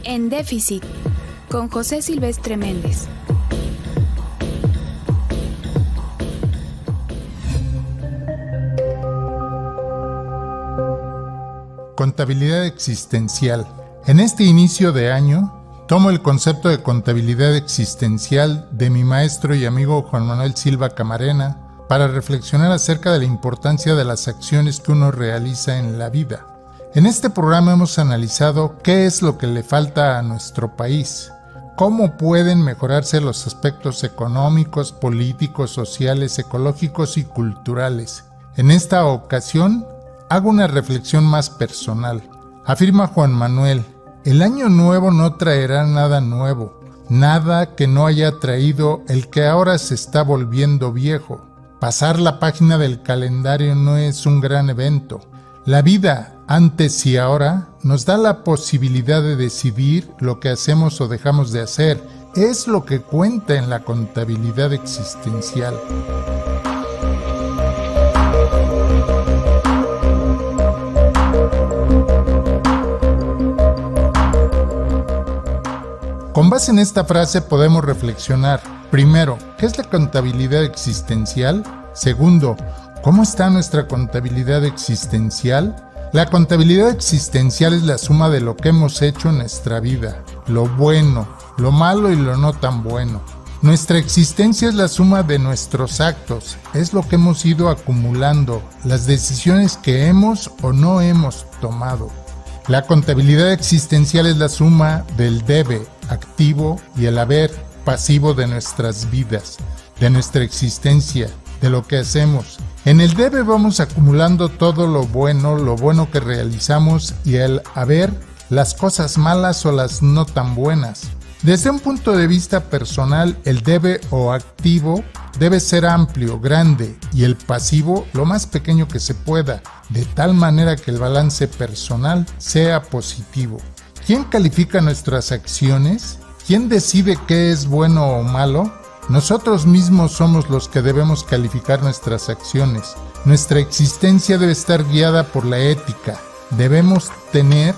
En déficit, con José Silvestre Méndez. Contabilidad existencial. En este inicio de año, tomo el concepto de contabilidad existencial de mi maestro y amigo Juan Manuel Silva Camarena para reflexionar acerca de la importancia de las acciones que uno realiza en la vida. En este programa hemos analizado qué es lo que le falta a nuestro país, cómo pueden mejorarse los aspectos económicos, políticos, sociales, ecológicos y culturales. En esta ocasión, hago una reflexión más personal. Afirma Juan Manuel: el año nuevo no traerá nada nuevo, nada que no haya traído el que ahora se está volviendo viejo. Pasar la página del calendario no es un gran evento. La vida, antes y ahora, nos da la posibilidad de decidir lo que hacemos o dejamos de hacer. Es lo que cuenta en la contabilidad existencial. Con base en esta frase podemos reflexionar. Primero, ¿qué es la contabilidad existencial? Segundo, ¿cómo está nuestra contabilidad existencial? La contabilidad existencial es la suma de lo que hemos hecho en nuestra vida, lo bueno, lo malo y lo no tan bueno. Nuestra existencia es la suma de nuestros actos, es lo que hemos ido acumulando, las decisiones que hemos o no hemos tomado. La contabilidad existencial es la suma del debe, activo, y el haber, pasivo de nuestras vidas, de nuestra existencia, de lo que hacemos. En el debe vamos acumulando todo lo bueno que realizamos, y el haber, las cosas malas o las no tan buenas. Desde un punto de vista personal, el debe o activo debe ser amplio, grande, y el pasivo lo más pequeño que se pueda, de tal manera que el balance personal sea positivo. ¿Quién califica nuestras acciones? ¿Quién decide qué es bueno o malo? Nosotros mismos somos los que debemos calificar nuestras acciones. Nuestra existencia debe estar guiada por la ética. Debemos tener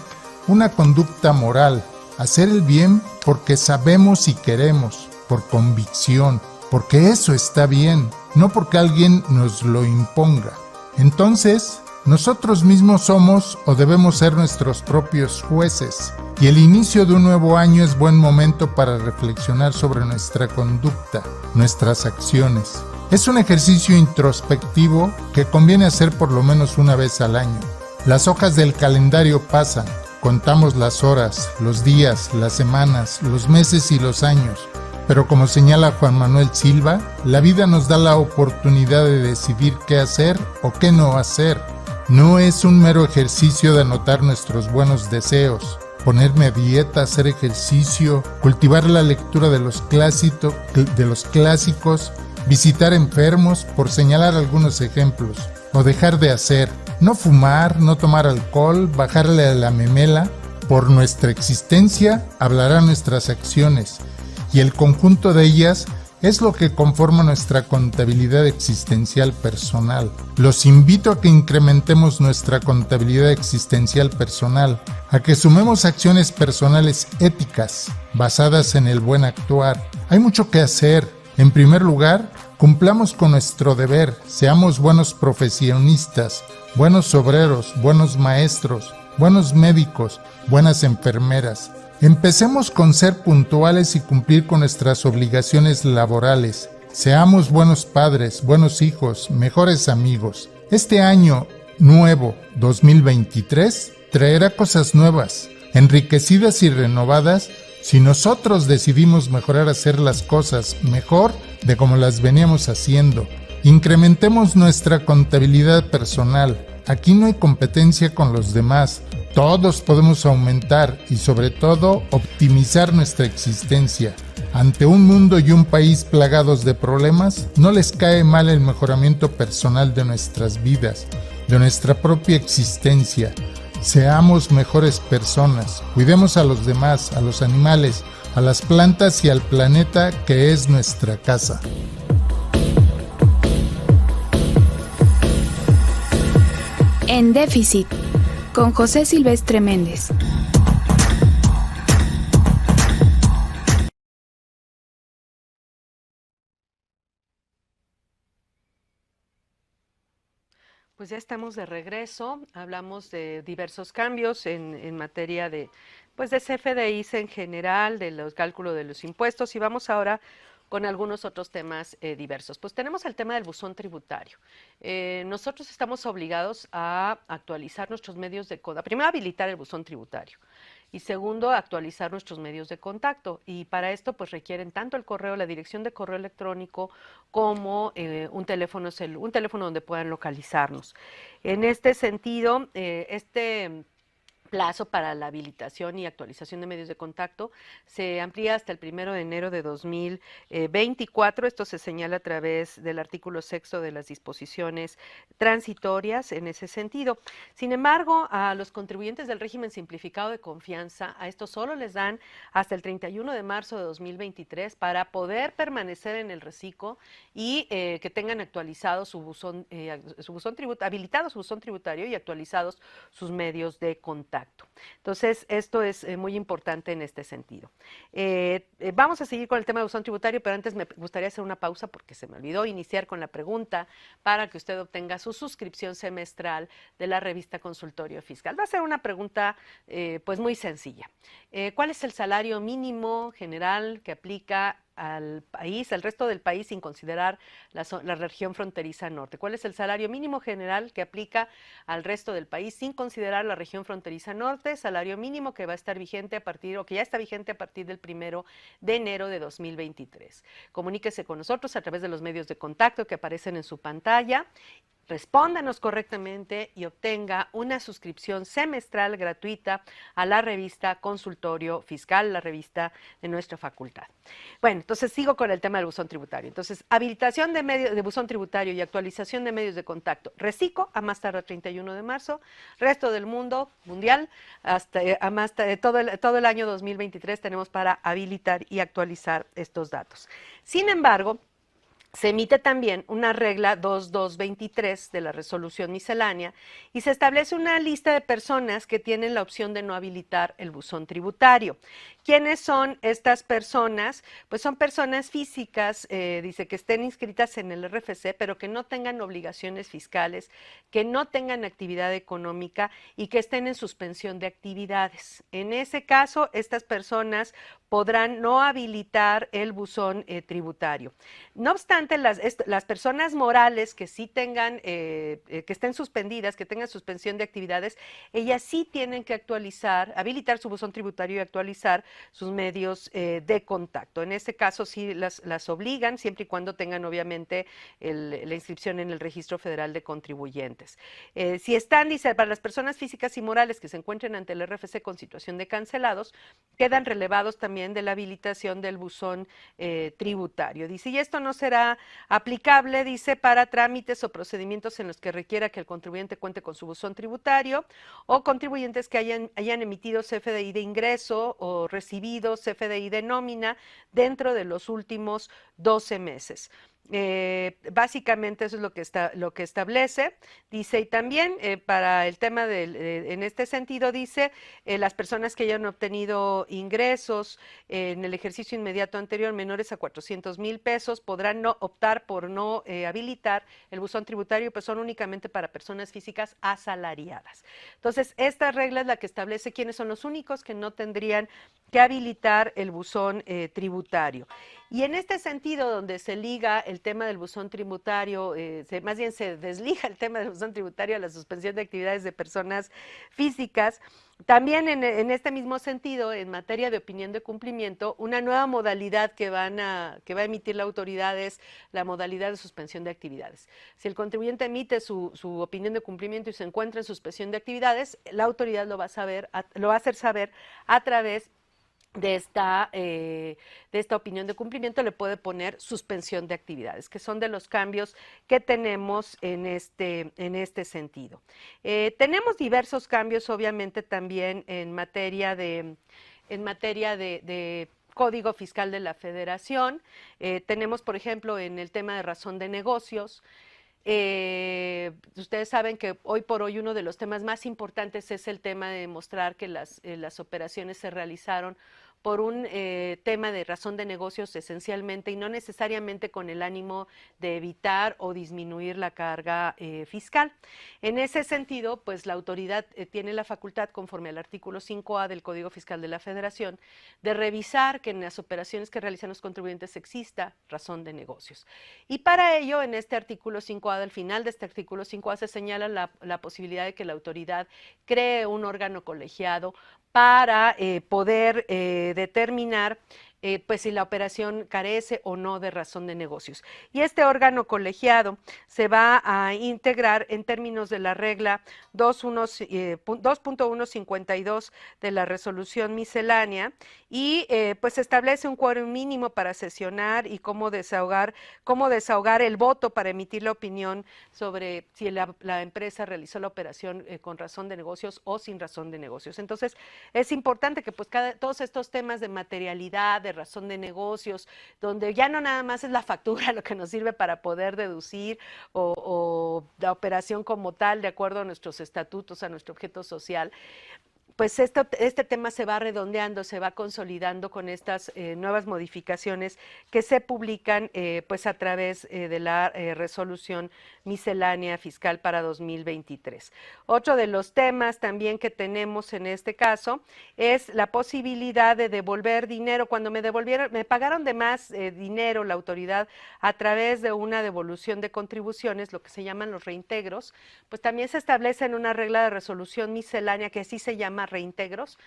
una conducta moral, hacer el bien porque sabemos y queremos, por convicción, porque eso está bien, no porque alguien nos lo imponga. Entonces, nosotros mismos somos o debemos ser nuestros propios jueces, y el inicio de un nuevo año es buen momento para reflexionar sobre nuestra conducta, nuestras acciones. Es un ejercicio introspectivo que conviene hacer por lo menos una vez al año. Las hojas del calendario pasan, contamos las horas, los días, las semanas, los meses y los años. Pero como señala Juan Manuel Silva, la vida nos da la oportunidad de decidir qué hacer o qué no hacer. No es un mero ejercicio de anotar nuestros buenos deseos, ponerme a dieta, hacer ejercicio, cultivar la lectura de los clásicos, visitar enfermos, por señalar algunos ejemplos, o dejar de hacer, no fumar, no tomar alcohol, bajarle a la memela. Por nuestra existencia hablarán nuestras acciones, y el conjunto de ellas es lo que conforma nuestra contabilidad existencial personal. Los invito a que incrementemos nuestra contabilidad existencial personal, a que sumemos acciones personales éticas, basadas en el buen actuar. Hay mucho que hacer. En primer lugar, cumplamos con nuestro deber, seamos buenos profesionistas, buenos obreros, buenos maestros, buenos médicos, buenas enfermeras. Empecemos con ser puntuales y cumplir con nuestras obligaciones laborales. Seamos buenos padres, buenos hijos, mejores amigos. Este año nuevo, 2023, traerá cosas nuevas. enriquecidas y renovadas si nosotros decidimos mejorar, hacer las cosas mejor de como las veníamos haciendo. Incrementemos nuestra contabilidad personal. Aquí no hay competencia con los demás. Todos podemos aumentar y sobre todo optimizar nuestra existencia. Ante un mundo y un país plagados de problemas, no les cae mal el mejoramiento personal de nuestras vidas, de nuestra propia existencia. Seamos mejores personas, cuidemos a los demás, a los animales, a las plantas y al planeta que es nuestra casa. En Déficit, con José Silvestre Méndez. Pues ya estamos de regreso, hablamos de diversos cambios en materia de, pues de CFDIs en general, de los cálculos de los impuestos, y vamos ahora con algunos otros temas diversos. Pues tenemos el tema del buzón tributario. Nosotros estamos obligados a actualizar nuestros medios de contacto, primero habilitar el buzón tributario, y segundo, actualizar nuestros medios de contacto. Y para esto, pues requieren tanto el correo, la dirección de correo electrónico, como un teléfono donde puedan localizarnos. En este sentido, este plazo para la habilitación y actualización de medios de contacto se amplía hasta el 1 de enero de 2024. Esto se señala a través del artículo 6 de las disposiciones transitorias en ese sentido. Sin embargo, a los contribuyentes del régimen simplificado de confianza, a estos solo les dan hasta el 31 de marzo de 2023 para poder permanecer en el reciclo y que tengan actualizado su buzón tributario, habilitado su buzón tributario y actualizados sus medios de contacto. Entonces, esto es muy importante en este sentido. Vamos a seguir con el tema del buzón tributario, pero antes me gustaría hacer una pausa porque se me olvidó iniciar con la pregunta para que usted obtenga su suscripción semestral de la revista Consultorio Fiscal. Va a ser una pregunta pues muy sencilla. ¿Cuál es el salario mínimo general que aplica al país, al resto del país, sin considerar la región fronteriza norte? ¿Cuál es el salario mínimo general que aplica al resto del país sin considerar la región fronteriza norte? Salario mínimo que va a estar vigente o que ya está vigente a partir del 1 de enero de 2023. Comuníquese con nosotros a través de los medios de contacto que aparecen en su pantalla. Respóndanos correctamente y obtenga una suscripción semestral gratuita a la revista Consultorio Fiscal, la revista de nuestra facultad. Bueno, entonces sigo con el tema del buzón tributario. Entonces, habilitación de buzón tributario y actualización de medios de contacto. Reciclo a más tardar 31 de marzo. Resto del mundo mundial, hasta todo el año 2023 tenemos para habilitar y actualizar estos datos. Sin embargo, se emite también una regla 2223 de la resolución miscelánea y se establece una lista de personas que tienen la opción de no habilitar el buzón tributario. ¿Quiénes son estas personas? Pues son personas físicas, dice, que estén inscritas en el RFC, pero que no tengan obligaciones fiscales, que no tengan actividad económica y que estén en suspensión de actividades. En ese caso, estas personas podrán no habilitar el buzón tributario. No obstante, las personas morales que sí tengan, que estén suspendidas, que tengan suspensión de actividades, ellas sí tienen que habilitar su buzón tributario y actualizar sus medios de contacto. En este caso sí las obligan, siempre y cuando tengan obviamente la inscripción en el Registro Federal de Contribuyentes. Si están, dice, para las personas físicas y morales que se encuentren ante el RFC con situación de cancelados, quedan relevados también de la habilitación del buzón tributario. Dice, y esto no será aplicable, dice, para trámites o procedimientos en los que requiera que el contribuyente cuente con su buzón tributario o contribuyentes que hayan emitido CFDI de ingreso o recibido CFDI de nómina dentro de los últimos 12 meses. Básicamente eso es lo que establece, dice, y también para el tema en este sentido dice, las personas que hayan obtenido ingresos en el ejercicio inmediato anterior menores a 400,000 pesos podrán optar por no habilitar el buzón tributario, pues son únicamente para personas físicas asalariadas. Entonces, esta regla es la que establece quiénes son los únicos que no tendrían que habilitar el buzón tributario. Y en este sentido, donde se liga el tema del buzón tributario, más bien se deslija el tema del buzón tributario a la suspensión de actividades de personas físicas, También en este mismo sentido, en materia de opinión de cumplimiento, una nueva modalidad que va a emitir la autoridad es la modalidad de suspensión de actividades. Si el contribuyente emite su opinión de cumplimiento y se encuentra en suspensión de actividades, la autoridad lo va a hacer saber a través de esta opinión de cumplimiento. Le puede poner suspensión de actividades, que son de los cambios que tenemos en este sentido. Tenemos diversos cambios, obviamente, también en materia de Código Fiscal de la Federación. Tenemos, por ejemplo, en el tema de razón de negocios. Ustedes saben que hoy por hoy uno de los temas más importantes es el tema de demostrar que las operaciones se realizaron por un tema de razón de negocios esencialmente, y no necesariamente con el ánimo de evitar o disminuir la carga fiscal. En ese sentido, pues la autoridad tiene la facultad, conforme al artículo 5A del Código Fiscal de la Federación, de revisar que en las operaciones que realizan los contribuyentes exista razón de negocios. Y para ello, en este artículo 5A, al final de este artículo 5A, se señala la posibilidad de que la autoridad cree un órgano colegiado para poder determinar pues si la operación carece o no de razón de negocios. Y este órgano colegiado se va a integrar en términos de la regla 2.152 de la resolución miscelánea, y pues establece un quórum mínimo para sesionar y cómo desahogar el voto para emitir la opinión sobre si la empresa realizó la operación con razón de negocios o sin razón de negocios. Entonces, es importante que pues todos estos temas de materialidad, de razón de negocios, donde ya no nada más es la factura lo que nos sirve para poder deducir o la operación como tal, de acuerdo a nuestros estatutos, a nuestro objeto social, pues este tema se va redondeando, se va consolidando con estas nuevas modificaciones que se publican pues a través de la resolución miscelánea fiscal para 2023. Otro de los temas también que tenemos en este caso es la posibilidad de devolver dinero. Cuando me pagaron de más dinero la autoridad a través de una devolución de contribuciones, lo que se llaman los reintegros, pues también se establece en una regla de resolución miscelánea que así se llama reintegros,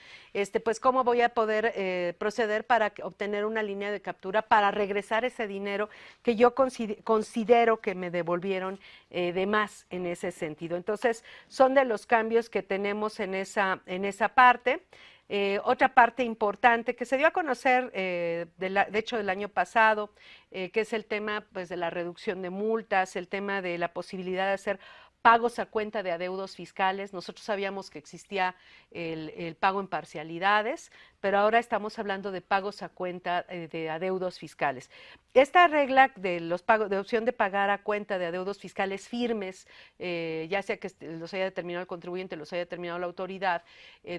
pues cómo voy a poder proceder para obtener una línea de captura para regresar ese dinero que yo considero que me devolvieron de más en ese sentido. Entonces, son de los cambios que tenemos en esa parte. Otra parte importante que se dio a conocer, de hecho, del año pasado, que es el tema pues, de la reducción de multas, el tema de la posibilidad de hacer pagos a cuenta de adeudos fiscales. Nosotros sabíamos que existía el pago en parcialidades, pero ahora estamos hablando de pagos a cuenta de adeudos fiscales. Esta regla de los pagos, de opción de pagar a cuenta de adeudos fiscales firmes, ya sea que los haya determinado el contribuyente, los haya determinado la autoridad,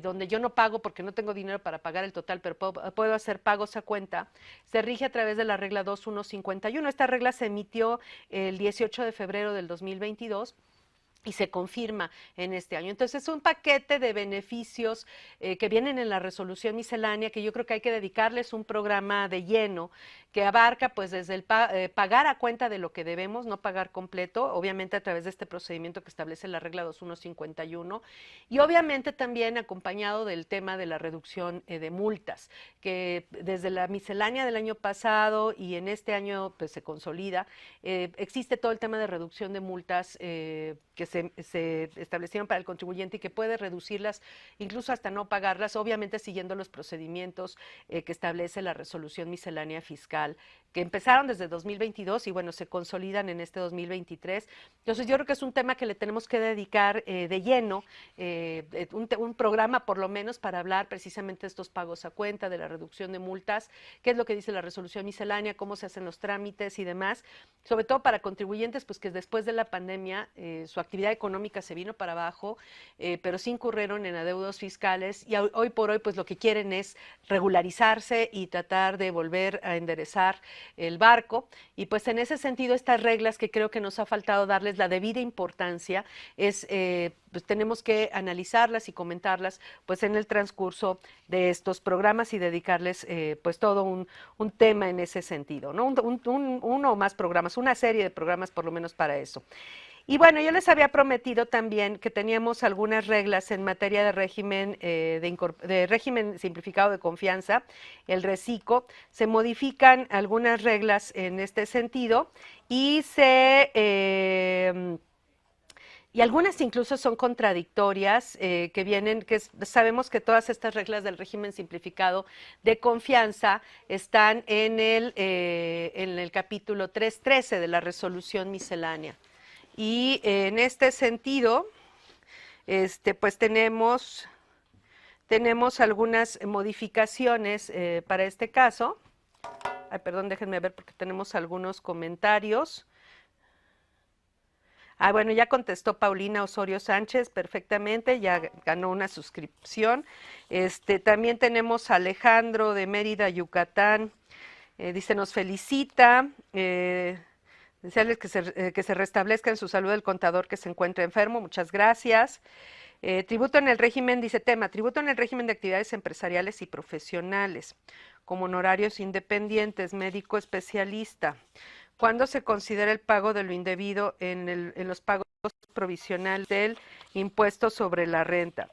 donde yo no pago porque no tengo dinero para pagar el total, pero puedo hacer pagos a cuenta, se rige a través de la regla 2.151. Esta regla se emitió el 18 de febrero del 2022. Y se confirma en este año. Entonces, es un paquete de beneficios que vienen en la resolución miscelánea, que yo creo que hay que dedicarles un programa de lleno, que abarca pues desde el pagar a cuenta de lo que debemos, no pagar completo, obviamente a través de este procedimiento que establece la regla 2.151, y obviamente también acompañado del tema de la reducción de multas, que desde la miscelánea del año pasado y en este año pues se consolida. Existe todo el tema de reducción de multas que se establecieron para el contribuyente y que puede reducirlas incluso hasta no pagarlas, obviamente siguiendo los procedimientos que establece la resolución miscelánea fiscal, que empezaron desde 2022 y bueno, se consolidan en este 2023. Entonces yo creo que es un tema que le tenemos que dedicar de lleno, un programa por lo menos para hablar precisamente de estos pagos a cuenta, de la reducción de multas, qué es lo que dice la resolución miscelánea, cómo se hacen los trámites y demás, sobre todo para contribuyentes pues que después de la pandemia su actividad económica se vino para abajo, pero sí incurrieron en adeudos fiscales y hoy por hoy pues lo que quieren es regularizarse y tratar de volver a enderezar el barco, y pues en ese sentido estas reglas que creo que nos ha faltado darles la debida importancia pues tenemos que analizarlas y comentarlas pues en el transcurso de estos programas y dedicarles pues todo un tema en ese sentido, ¿no? Uno o más programas, una serie de programas por lo menos para eso. Y bueno, yo les había prometido también que teníamos algunas reglas en materia de régimen, de régimen simplificado de confianza, el RECICO. Se modifican algunas reglas en este sentido y y algunas incluso son contradictorias, sabemos que todas estas reglas del régimen simplificado de confianza están en el capítulo 313 de la resolución miscelánea. Y en este sentido, pues tenemos algunas modificaciones para este caso. Ay, perdón, déjenme ver porque tenemos algunos comentarios. Bueno, ya contestó Paulina Osorio Sánchez perfectamente, ya ganó una suscripción. También tenemos a Alejandro de Mérida, Yucatán. Dice, nos felicita. Desearles que se restablezca en su salud el contador que se encuentra enfermo. Muchas gracias. Tributo en el régimen, dice tributo en el régimen de actividades empresariales y profesionales, como honorarios independientes, médico especialista. ¿Cuándo se considera el pago de lo indebido en los pagos provisionales del impuesto sobre la renta?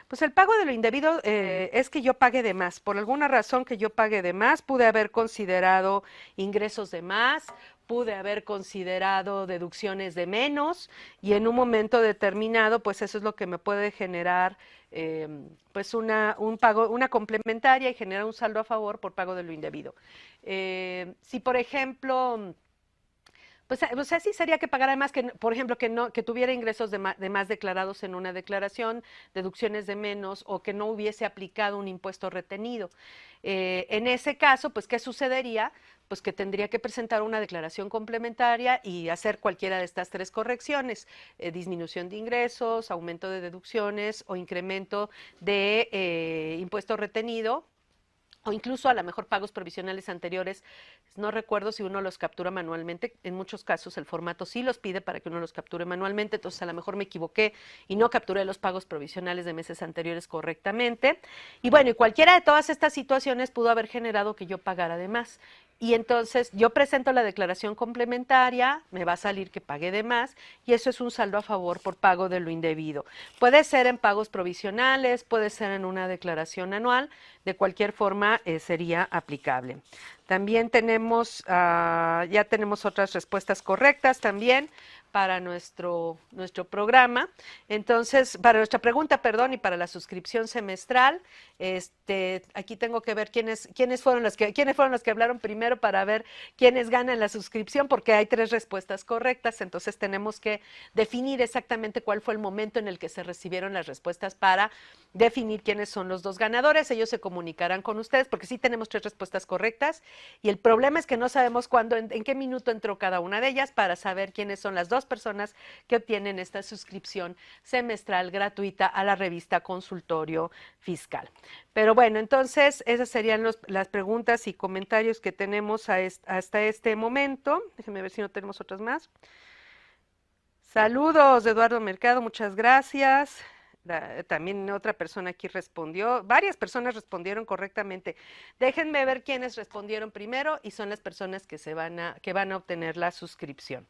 Pues el pago de lo indebido es que yo pague de más. Por alguna razón que yo pague de más, pude haber considerado ingresos de más, pude haber considerado deducciones de menos, y en un momento determinado, pues eso es lo que me puede generar pues un pago, una complementaria, y generar un saldo a favor por pago de lo indebido. Si por ejemplo, pues así sería que pagara más, que por ejemplo que tuviera ingresos de más declarados en una declaración, deducciones de menos, o que no hubiese aplicado un impuesto retenido. En ese caso, pues ¿qué sucedería? Pues que tendría que presentar una declaración complementaria y hacer cualquiera de estas tres correcciones: disminución de ingresos, aumento de deducciones o incremento de impuesto retenido, o incluso a lo mejor pagos provisionales anteriores. No recuerdo si uno los captura manualmente. En muchos casos el formato sí los pide para que uno los capture manualmente, entonces a lo mejor me equivoqué y no capturé los pagos provisionales de meses anteriores correctamente. Y bueno, y cualquiera de todas estas situaciones pudo haber generado que yo pagara de más. Y entonces yo presento la declaración complementaria, me va a salir que pagué de más, y eso es un saldo a favor por pago de lo indebido. Puede ser en pagos provisionales, puede ser en una declaración anual, de cualquier forma sería aplicable. También tenemos, ya tenemos otras respuestas correctas también para nuestro programa. Entonces, para nuestra pregunta, perdón, y para la suscripción semestral, aquí tengo que ver quiénes fueron los que hablaron primero para ver quiénes ganan la suscripción, porque hay 3 respuestas correctas. Entonces tenemos que definir exactamente cuál fue el momento en el que se recibieron las respuestas para definir quiénes son los 2 ganadores. Ellos se comunicarán con ustedes, porque sí tenemos 3 respuestas correctas, y el problema es que no sabemos cuándo, en qué minuto entró cada una de ellas, para saber quiénes son las 2 personas que obtienen esta suscripción semestral gratuita a la revista Consultorio Fiscal. Pero bueno, entonces esas serían las preguntas y comentarios que tenemos hasta este momento. Déjenme ver si no tenemos otras más. Saludos, Eduardo Mercado, muchas gracias. También otra persona aquí respondió, varias personas respondieron correctamente. Déjenme ver quiénes respondieron primero, y son las personas que van a obtener la suscripción.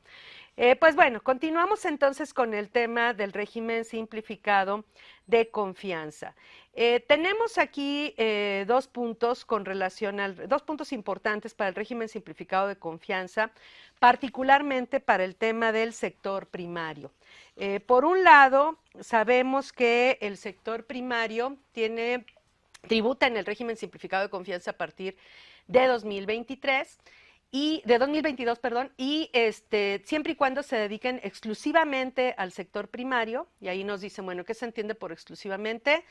Pues bueno, continuamos entonces con el tema del régimen simplificado de confianza. Tenemos aquí 2 puntos con relación 2 puntos importantes para el régimen simplificado de confianza, particularmente para el tema del sector primario. Por un lado, sabemos que el sector primario tributa en el régimen simplificado de confianza a partir de 2023 y de 2022, perdón, y siempre y cuando se dediquen exclusivamente al sector primario. Y ahí nos dicen, bueno, ¿qué se entiende por exclusivamente?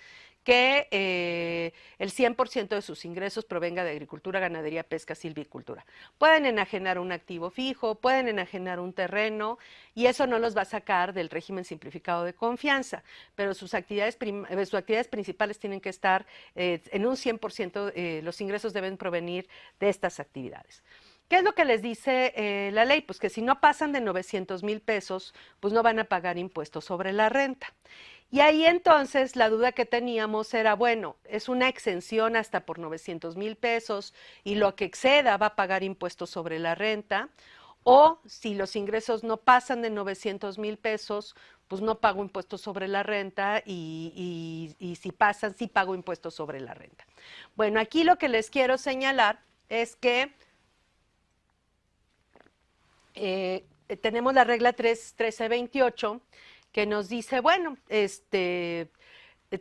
Que el 100% de sus ingresos provenga de agricultura, ganadería, pesca, silvicultura. Pueden enajenar un activo fijo, pueden enajenar un terreno, y eso no los va a sacar del régimen simplificado de confianza, pero sus actividades principales tienen que estar en un 100%, los ingresos deben provenir de estas actividades. ¿Qué es lo que les dice la ley? Pues que si no pasan de 900,000 pesos, pues no van a pagar impuestos sobre la renta. Y ahí entonces la duda que teníamos era, bueno, es una exención hasta por 900,000 pesos, y lo que exceda va a pagar impuestos sobre la renta, o si los ingresos no pasan de 900,000 pesos, pues no pago impuestos sobre la renta y si pasan, sí pago impuestos sobre la renta. Bueno, aquí lo que les quiero señalar es que tenemos la regla 1328 que nos dice, bueno,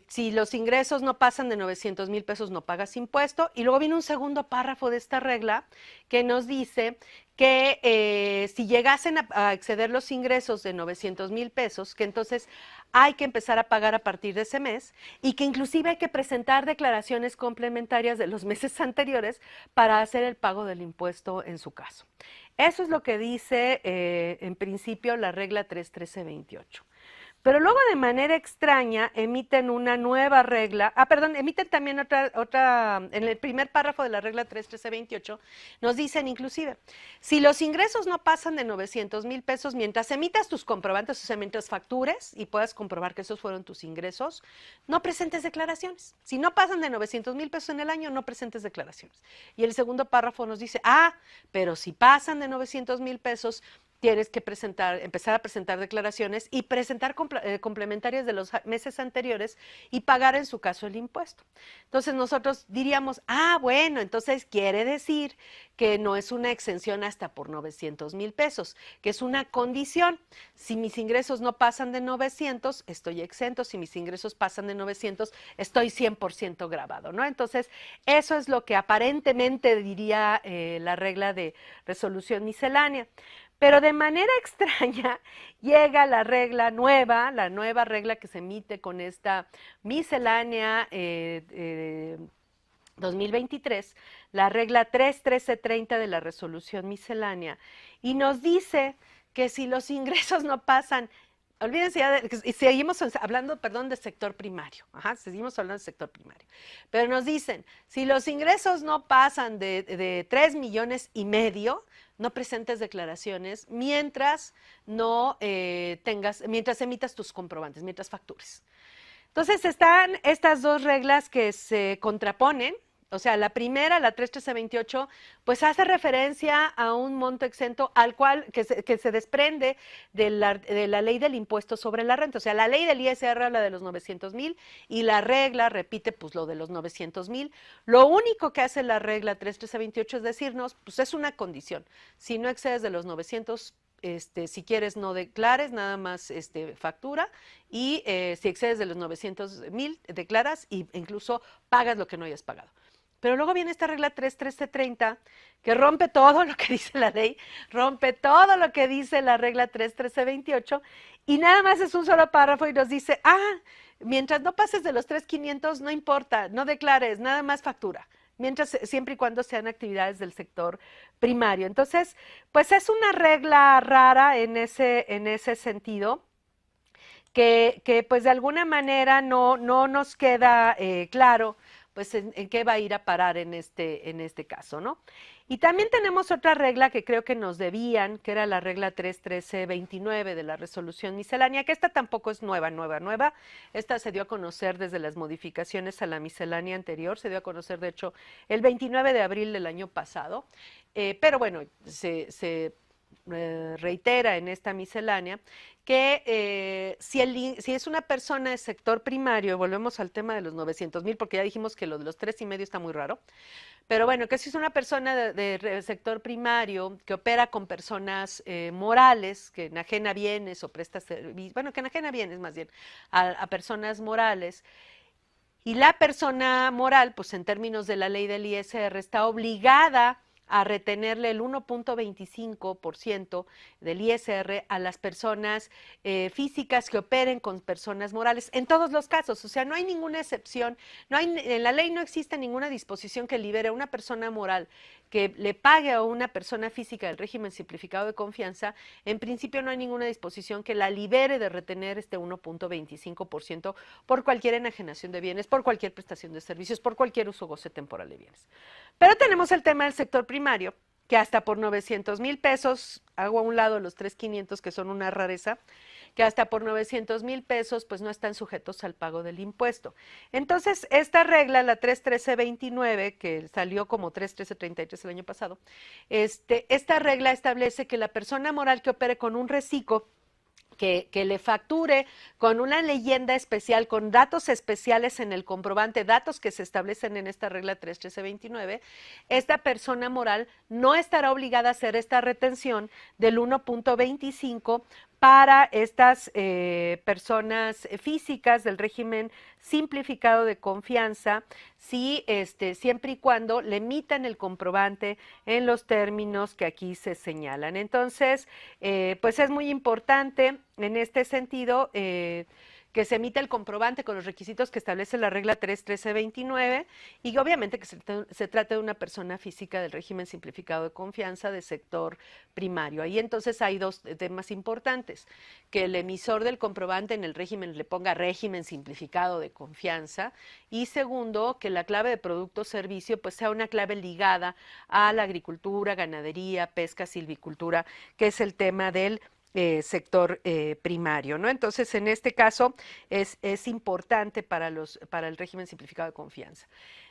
si los ingresos no pasan de 900,000 pesos no pagas impuesto. Y luego viene un segundo párrafo de esta regla que nos dice que si llegasen a exceder los ingresos de 900,000 pesos, que entonces hay que empezar a pagar a partir de ese mes y que inclusive hay que presentar declaraciones complementarias de los meses anteriores para hacer el pago del impuesto en su caso. Eso es lo que dice en principio la regla 31328. Pero luego de manera extraña emiten una nueva regla, emiten también otra, en el primer párrafo de la regla 31328, nos dicen inclusive, si los ingresos no pasan de 900,000 pesos, mientras emitas tus comprobantes, o sea, mientras factures y puedas comprobar que esos fueron tus ingresos, no presentes declaraciones. Si no pasan de 900,000 pesos en el año, no presentes declaraciones. Y el segundo párrafo nos dice, pero si pasan de 900,000 pesos, tienes que empezar a presentar declaraciones y presentar complementarias de los meses anteriores y pagar en su caso el impuesto. Entonces nosotros diríamos, bueno, entonces quiere decir que no es una exención hasta por 900,000 pesos, que es una condición. Si mis ingresos no pasan de 900, estoy exento. Si mis ingresos pasan de 900, estoy 100% grabado, ¿no? Entonces, eso es lo que aparentemente diría la regla de resolución miscelánea. Pero de manera extraña llega la nueva regla que se emite con esta miscelánea 2023, la regla 31330 de la resolución miscelánea, y nos dice que si los ingresos no pasan, olvídense ya, seguimos hablando, de sector primario, seguimos hablando de sector primario, pero nos dicen, si los ingresos no pasan de 3,5 millones, no presentes declaraciones mientras mientras emitas tus comprobantes, mientras factures. Entonces están estas dos reglas que se contraponen. O sea, la primera, la 31328, pues hace referencia a un monto exento al cual que se desprende de la ley del impuesto sobre la renta. O sea, la ley del ISR habla de los 900,000 y la regla repite pues lo de los 900,000. Lo único que hace la regla 31328 es decirnos, pues es una condición. Si no excedes de los 900, si quieres no declares, nada más factura, y si excedes de los 900,000, declaras e incluso pagas lo que no hayas pagado. Pero luego viene esta regla 31330 que rompe todo lo que dice la ley, rompe todo lo que dice la regla 31328 y nada más es un solo párrafo y nos dice, mientras no pases de los 3,500 no importa, no declares, nada más factura. Siempre y cuando sean actividades del sector primario. Entonces, pues es una regla rara en ese sentido, que pues de alguna manera no nos queda claro pues en qué va a ir a parar en este caso, ¿no? Y también tenemos otra regla que creo que nos debían, que era la regla 31329 de la resolución miscelánea, que esta tampoco es nueva. Esta se dio a conocer desde las modificaciones a la miscelánea anterior, se dio a conocer, de hecho, el 29 de abril del año pasado, pero bueno, se reitera en esta miscelánea que si es una persona de sector primario, volvemos al tema de los 900,000, porque ya dijimos que lo de los 3,5 está muy raro, pero bueno, que si es una persona de sector primario que opera con personas morales, que enajena bienes o presta servicios, bueno, que enajena bienes más bien a personas morales, y la persona moral, pues en términos de la ley del ISR, está obligada a retenerle el 1.25% del ISR a las personas físicas que operen con personas morales, en todos los casos. O sea, no hay ninguna excepción, en la ley no existe ninguna disposición que libere a una persona moral que le pague a una persona física del régimen simplificado de confianza. En principio no hay ninguna disposición que la libere de retener este 1.25% por cualquier enajenación de bienes, por cualquier prestación de servicios, por cualquier uso o goce temporal de bienes. Pero tenemos el tema del sector primario, que hasta por 900,000 pesos, hago a un lado los 3,500 que son una rareza, que hasta por 900,000 pesos pues no están sujetos al pago del impuesto. Entonces, esta regla, la 31329, que salió como 31333 el año pasado, esta regla establece que la persona moral que opere con un reciclo que le facture con una leyenda especial, con datos especiales en el comprobante, datos que se establecen en esta regla 31329, esta persona moral no estará obligada a hacer esta retención del 1.25 para estas personas físicas del régimen simplificado de confianza, siempre y cuando le emitan el comprobante en los términos que aquí se señalan. Entonces, pues es muy importante en este sentido que se emita el comprobante con los requisitos que establece la regla 31329 y obviamente que se trate de una persona física del régimen simplificado de confianza de sector primario. Ahí entonces hay dos temas importantes, que el emisor del comprobante en el régimen le ponga régimen simplificado de confianza y segundo, que la clave de producto o servicio pues sea una clave ligada a la agricultura, ganadería, pesca, silvicultura, que es el tema del sector primario, ¿no? Entonces, en este caso es importante para el régimen simplificado de confianza.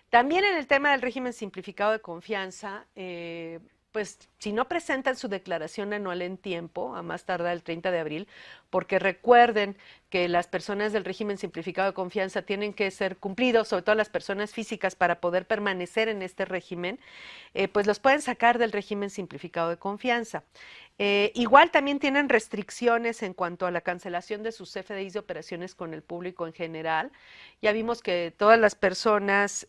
También en el tema del régimen simplificado de confianza, pues si no presentan su declaración anual en tiempo, a más tardar el 30 de abril, porque recuerden que las personas del régimen simplificado de confianza tienen que ser cumplidos, sobre todo las personas físicas, para poder permanecer en este régimen, pues los pueden sacar del régimen simplificado de confianza. Igual también tienen restricciones en cuanto a la cancelación de sus CFDIs de operaciones con el público en general. Ya vimos que todas las personas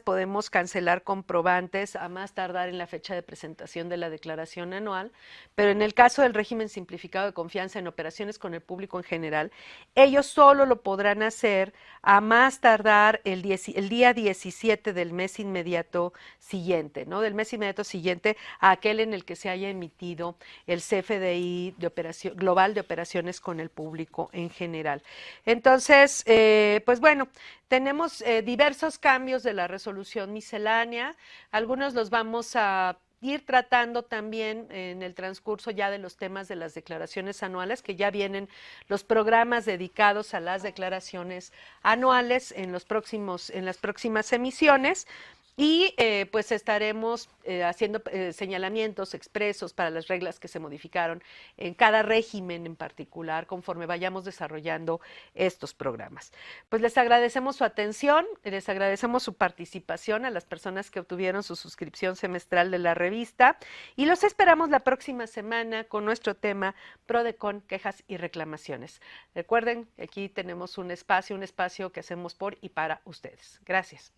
podemos cancelar comprobantes a más tardar en la fecha de presentación de la declaración anual, pero en el caso del régimen simplificado de confianza en operaciones con el público en general, ellos solo lo podrán hacer a más tardar el día 17 del mes inmediato siguiente, ¿no? Del mes inmediato siguiente a aquel en el que se haya emitido el CFDI global de operaciones con el público en general. Entonces, pues bueno, tenemos diversos cambios de la resolución miscelánea, algunos los vamos a ir tratando también en el transcurso ya de los temas de las declaraciones anuales, que ya vienen los programas dedicados a las declaraciones anuales en las próximas emisiones. Y pues estaremos haciendo señalamientos expresos para las reglas que se modificaron en cada régimen en particular conforme vayamos desarrollando estos programas. Pues les agradecemos su atención, les agradecemos su participación a las personas que obtuvieron su suscripción semestral de la revista y los esperamos la próxima semana con nuestro tema PRODECON, quejas y reclamaciones. Recuerden, aquí tenemos un espacio que hacemos por y para ustedes. Gracias.